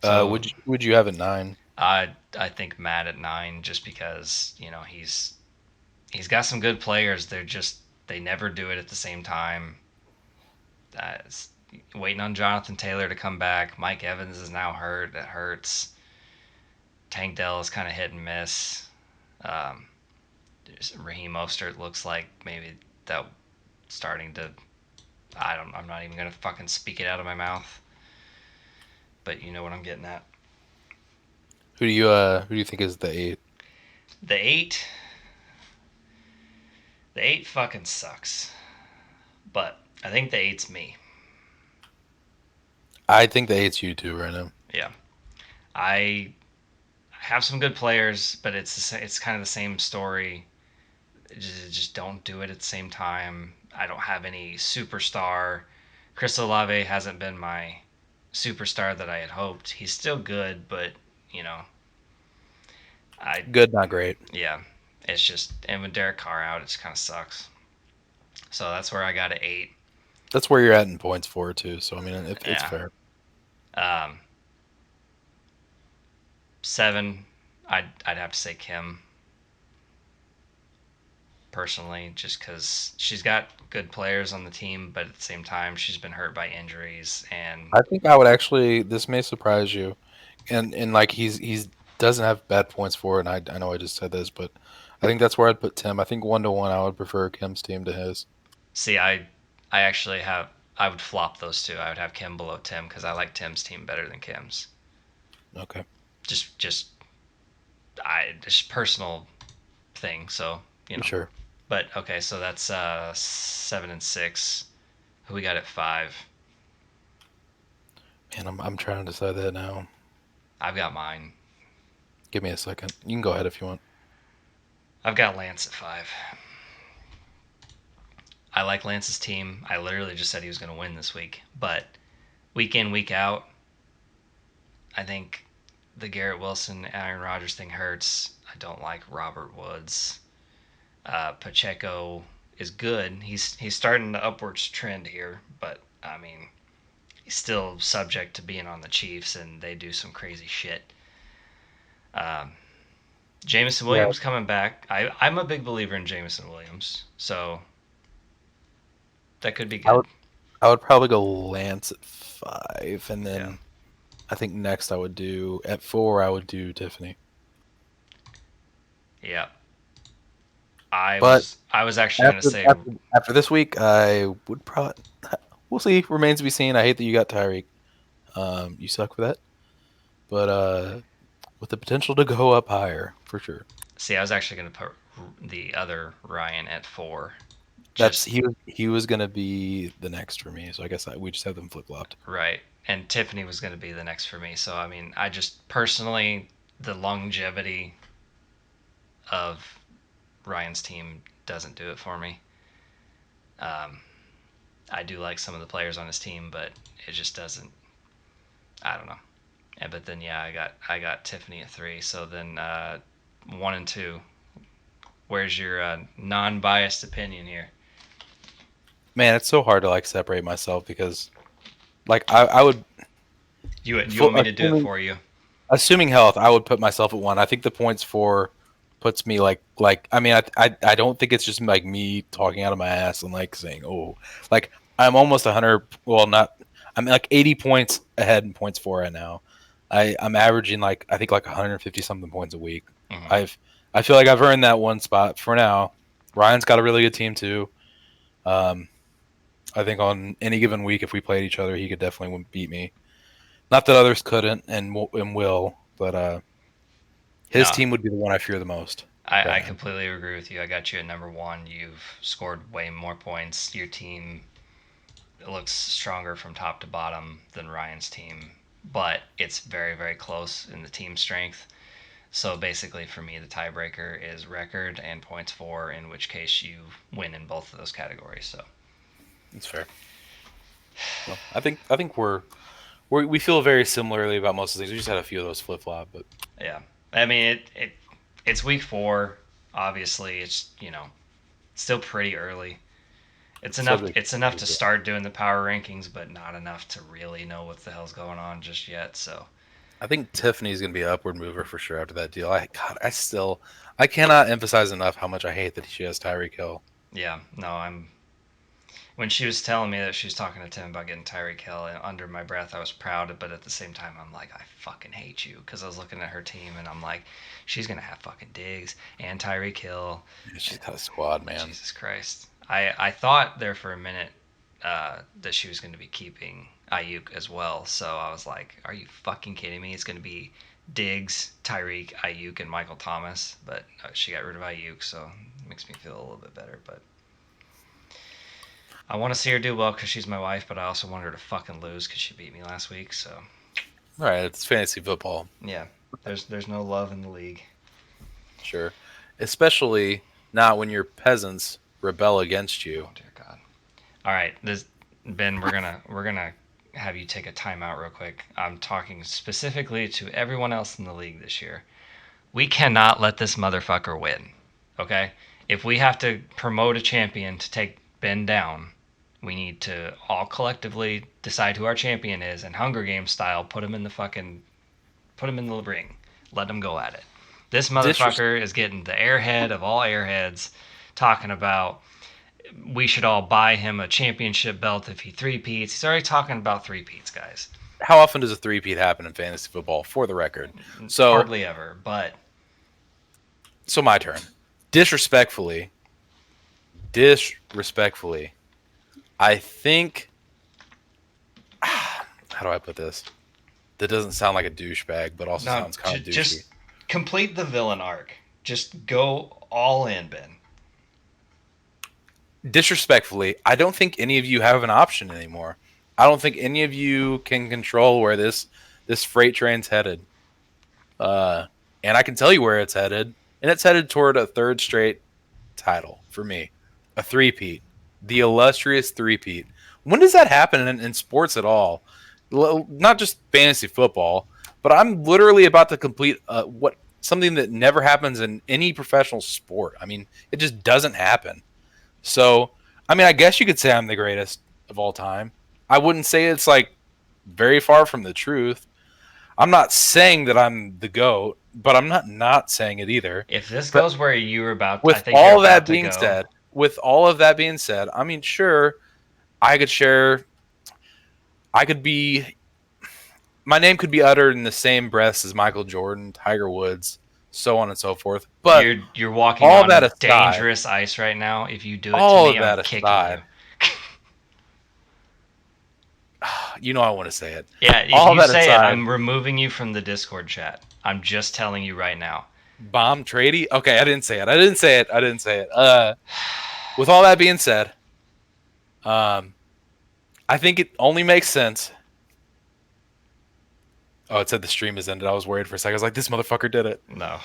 Speaker 1: So
Speaker 2: Would you have at 9?
Speaker 1: I think Matt at 9 just because he's got some good players. They never do it at the same time. Uh, Waiting on Jonathan Taylor to come back. Mike Evans is now hurt. That hurts. Tank Dell is kind of hit and miss. Um, Raheem Mostert looks like maybe that starting to. I'm not even gonna fucking speak it out of my mouth. But you know what I'm getting at.
Speaker 2: Who do you think is the 8?
Speaker 1: The eight. The eight fucking sucks. But I think the eight's me.
Speaker 2: I think the eight's you too right now.
Speaker 1: Yeah. I have some good players, but it's kind of the same story. Just don't do it at the same time. I don't have any superstar. Chris Olave hasn't been my superstar that I had hoped. He's still good, but you know, I
Speaker 2: Good, not great.
Speaker 1: yeah, it's just and with Derek Carr out, it just kind of sucks. So that's where I got an 8.
Speaker 2: That's where you're at in points for too. So I mean, it's
Speaker 1: Yeah.
Speaker 2: fair.
Speaker 1: 7, I'd have to say Kim personally, just because she's got good players on the team, but at the same time, she's been hurt by injuries. And
Speaker 2: I think I would actually. This may surprise you, and like he's doesn't have bad points for it. And I know I just said this, but I think that's where I'd put Tim. I think 1-1, I would prefer Kim's team to his.
Speaker 1: see, I actually have I would flop those two. I would have Kim below Tim because I like Tim's team better than Kim's.
Speaker 2: Okay,
Speaker 1: Just I just personal thing. So you know,
Speaker 2: sure.
Speaker 1: but okay, so that's 7 and 6. Who we got at 5?
Speaker 2: Man, I'm trying to decide that now.
Speaker 1: I've got mine.
Speaker 2: Give me a second. You can go ahead if you want.
Speaker 1: I've got Lance at 5. I like Lance's team. I literally just said he was going to win this week, but week in, week out, I think the Garrett Wilson, Aaron Rodgers thing hurts. I don't like Robert Woods. Pacheco is good. He's starting the upwards trend here, but I mean, he's still subject to being on the Chiefs, and they do some crazy shit. Um, Jameson
Speaker 2: Yeah,
Speaker 1: Williams coming back. I'm a big believer in Jameson Williams, so that could be
Speaker 2: I
Speaker 1: good.
Speaker 2: would I would probably go Lance at 5, and
Speaker 1: Yeah.
Speaker 2: then I think next I would do at 4. I would do Tiffany.
Speaker 1: Yeah. I
Speaker 2: But
Speaker 1: was I was actually gonna say
Speaker 2: after this week, I would probably. We'll see. Remains to be seen. I hate that you got Tyreek. You suck for that. But with the potential to go up higher for sure.
Speaker 1: I was actually gonna put the other Ryan at 4.
Speaker 2: That's
Speaker 1: Just
Speaker 2: he was gonna be the next for me. So I guess we just have them flip flopped.
Speaker 1: right. And Tiffany was gonna be the next for me. So I mean, I just personally the longevity of Ryan's team doesn't do it for me. Um, I do like some of the players on his team, but it just doesn't. I don't know. And but then yeah, I got Tiffany at 3. So then 1 and 2. Where's your non-biased opinion here?
Speaker 2: Man, it's so hard to like separate myself because like I would
Speaker 1: You want me to do it for you?
Speaker 2: assuming health, I would put myself at 1. I think the points for puts me like I mean I don't think it's just like me talking out of my ass and like saying oh like I'm almost 100, well not, I'm like 80 points ahead in points for right now. I'm averaging like I think like 150 something points a week.
Speaker 1: Mm-hmm.
Speaker 2: I feel like I've earned that one spot for now. Ryan's got a really good team too. Um, I think on any given week if we played each other, he could definitely beat me. Not that others couldn't and will, but his
Speaker 1: No,
Speaker 2: team would be the one I fear the most right
Speaker 1: I
Speaker 2: now.
Speaker 1: completely agree with you. I got you at number 1. You've scored way more points. Your team looks stronger from top to bottom than Ryan's team, but it's very, very close in the team strength. So basically, for me, the tiebreaker is record and points for, in which case you win in both of those categories. So
Speaker 2: That's fair. Well, I think we feel very similarly about most of these. We just had a few of those flip flop, but
Speaker 1: yeah, I mean it's week 4. Obviously, it's still pretty early. It's enough.
Speaker 2: subject.
Speaker 1: It's enough to start doing the power rankings, but not enough to really know what the hell's going on just yet. So
Speaker 2: I think Tiffany's gonna be an upward mover for sure after that deal. I cannot emphasize enough how much I hate that she has Tyreek Hill.
Speaker 1: yeah, no, I'm. When she was telling me that she was talking to Tim about getting Tyreek Hill, and under my breath, I was proud, but at the same time, I'm like, I fucking hate you because I was looking at her team and I'm like, she's gonna have fucking Diggs and Tyreek Hill.
Speaker 2: She's got a squad, man.
Speaker 1: Jesus Christ. I thought there for a minute that she was going to be keeping Ayuk as well. So I was like, are you fucking kidding me? It's going to be Diggs, Tyreek, Ayuk, and Michael Thomas. But she got rid of Ayuk, so it makes me feel a little bit better. But I want to see her do well because she's my wife, but I also want her to fucking lose because she beat me last week. So
Speaker 2: All right, it's fantasy football,
Speaker 1: yeah, there's no love in the league.
Speaker 2: sure. Especially not when your peasants rebel against you
Speaker 1: Oh dear God. All right, this Ben, we're gonna have you take a timeout real quick. I'm talking specifically to everyone else in the league this year. We cannot let this motherfucker win. Okay? If we have to promote a champion to take Ben down, we need to all collectively decide who our champion is and Hunger Games style put him in the ring. Let him go at it. This
Speaker 2: Disres-
Speaker 1: motherfucker is getting the airhead of all airheads talking about we should all buy him a championship belt if he three-peats. He's already talking about three-peats, guys.
Speaker 2: How often does a three-peat happen in fantasy football, for the record? So,
Speaker 1: Hardly ever, but
Speaker 2: so my turn. Disrespectfully, I think. How do I put this? That doesn't sound like a douchebag, but also
Speaker 1: no,
Speaker 2: sounds kind of douchey.
Speaker 1: just complete the villain arc. Just go all in, Ben.
Speaker 2: Disrespectfully, I don't think any of you have an option anymore. I don't think any of you can control where this freight train's headed. And I can tell you where it's headed, and it's headed toward a third straight title for me, a three-peat, the illustrious three-peat. When does that happen in sports at all? Not just fantasy football, but I'm literally about to complete something that never happens in any professional sport. I mean, it just doesn't happen. So, I mean, I guess you could say I'm the greatest of all time. I wouldn't say it's like very far from the truth. I'm not saying that I'm the GOAT, but I'm not saying it either.
Speaker 1: If this
Speaker 2: But
Speaker 1: goes where you were about, I
Speaker 2: with
Speaker 1: think
Speaker 2: all
Speaker 1: you're
Speaker 2: that
Speaker 1: about to
Speaker 2: being
Speaker 1: go.
Speaker 2: said, with all of that being said, I mean, sure, I could share. I could be. My name could be uttered in the same breath as Michael Jordan, Tiger Woods, so on and so forth. But
Speaker 1: You're walking
Speaker 2: all
Speaker 1: on
Speaker 2: that aside,
Speaker 1: dangerous ice right now. If you do it
Speaker 2: all
Speaker 1: to
Speaker 2: of
Speaker 1: me,
Speaker 2: that
Speaker 1: I'm kicking
Speaker 2: aside,
Speaker 1: you.
Speaker 2: you know I want to say it.
Speaker 1: Yeah, if
Speaker 2: All
Speaker 1: you
Speaker 2: that
Speaker 1: say it,
Speaker 2: aside,
Speaker 1: I'm removing you from the Discord chat. I'm just telling you right now.
Speaker 2: bomb tradie. Okay, I didn't say it. With all that being said, I think it only makes sense. Oh, it said the stream has ended. I was worried for a second. I was like, this motherfucker did it.
Speaker 1: No.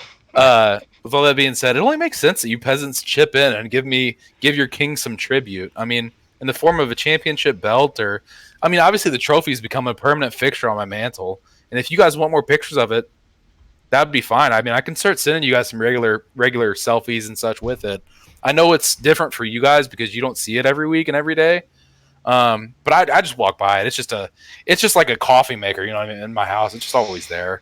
Speaker 2: With all that being said, it only makes sense that you peasants chip in and give your king some tribute. I mean, in the form of a championship belt, or, I mean, obviously the trophy's become a permanent fixture on my mantle. And if you guys want more pictures of it, that'd be fine. I mean, I can start sending you guys some regular selfies and such with it. I know it's different for you guys because you don't see it every week and every day. But I just walk by it. It's just like a coffee maker, you know what I mean, in my house. It's just always there.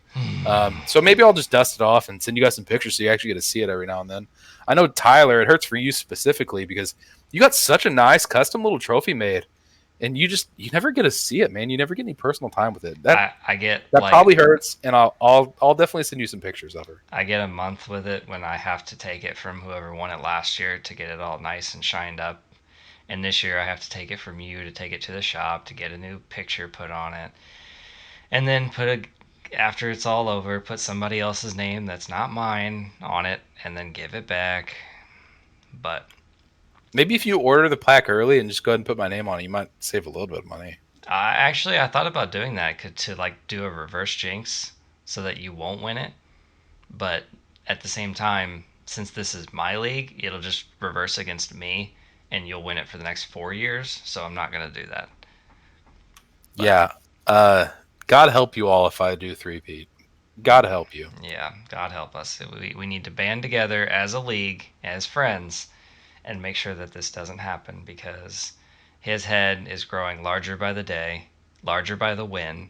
Speaker 2: So maybe I'll just dust it off and send you guys some pictures so you actually get to see it every now and then. I know, Tyler, it hurts for you specifically because you got such a nice custom little trophy made, and you never get to see it, man. You never get any personal time with it.
Speaker 1: I get
Speaker 2: That
Speaker 1: like,
Speaker 2: probably hurts, and I'll definitely send you some pictures of her.
Speaker 1: I get a month with it when I have to take it from whoever won it last year to get it all nice and shined up. And this year I have to take it from you to take it to the shop to get a new picture put on it. And then after it's all over, put somebody else's name that's not mine on it and then give it back. But
Speaker 2: Maybe if you order the plaque early and just go ahead and put my name on it, you might save a little bit of money.
Speaker 1: I thought about doing that to like do a reverse jinx so that you won't win it. But at the same time, since this is my league, it'll just reverse against me and you'll win it for the next 4 years. So I'm not going to do that. But,
Speaker 2: yeah. God help you all if I do three-peat. God help you.
Speaker 1: Yeah, God help us. We need to band together as a league, as friends, and make sure that this doesn't happen because his head is growing larger by the day, larger by the win,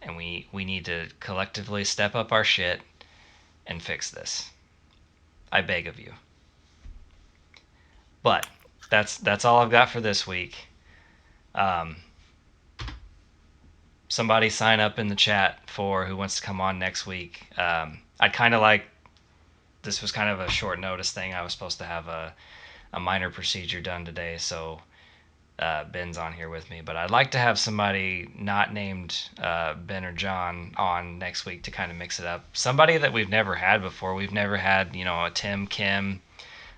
Speaker 1: and we need to collectively step up our shit and fix this. I beg of you. But that's all I've got for this week. Somebody sign up in the chat for who wants to come on next week. I'd kind of like, this was kind of a short notice thing. I was supposed to have a minor procedure done today, so Ben's on here with me. But I'd like to have somebody not named Ben or John on next week to kind of mix it up. Somebody that we've never had before. We've never had, a Tim, Kim,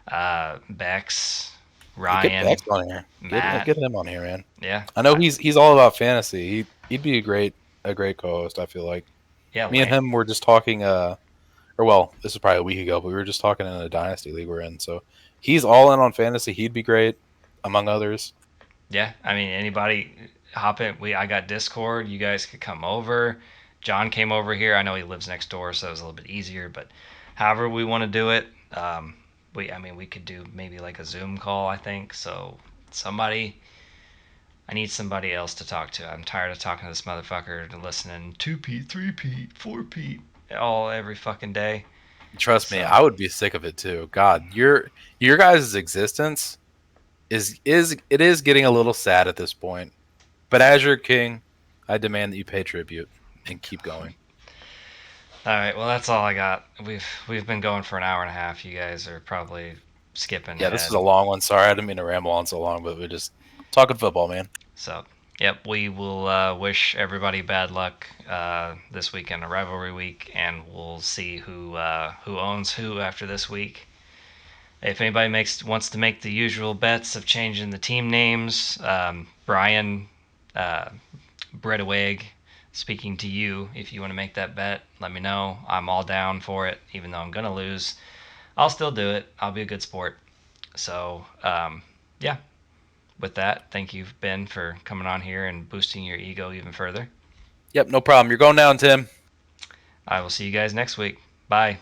Speaker 1: Bex, Ryan,
Speaker 2: Get Bex on here.
Speaker 1: Matt.
Speaker 2: Get him on here, man.
Speaker 1: Yeah,
Speaker 2: I know he's all about fantasy. He'd be a great co-host. I feel like.
Speaker 1: yeah.
Speaker 2: Me and him were just talking. Or well, this was probably a week ago, but we were just talking in a dynasty league we're in. So he's all in on fantasy. He'd be great, among others.
Speaker 1: Yeah, I mean, anybody hop in. I got Discord. You guys could come over. John came over here. I know he lives next door, so it was a little bit easier. But however we want to do it, I mean, we could do maybe like a Zoom call. I think so. Somebody, I need somebody else to talk to. I'm tired of talking to this motherfucker and listening 2Pete, 3Pete, 4Pete all every fucking day.
Speaker 2: Trust me,
Speaker 1: So
Speaker 2: I would be sick of it too. God, your guys' existence is getting a little sad at this point. But as your king, I demand that you pay tribute and keep going.
Speaker 1: all right, well that's all I got. We've been going for an hour and a half. You guys are probably skipping
Speaker 2: Yeah, this is
Speaker 1: ahead.
Speaker 2: a long one. Sorry, I didn't mean to ramble on so long, but we're just talking football, man.
Speaker 1: So, yep, we will wish everybody bad luck this weekend, a rivalry week, and we'll see who owns who after this week. If anybody wants to make the usual bets of changing the team names, Brian uh, Breadaweg, speaking to you, if you want to make that bet, let me know. I'm all down for it, even though I'm gonna lose. I'll still do it. I'll be a good sport. So, yeah, with that, thank you, Ben, for coming on here and boosting your ego even further.
Speaker 2: Yep, no problem. You're going down, Tim.
Speaker 1: I will see you guys next week. Bye.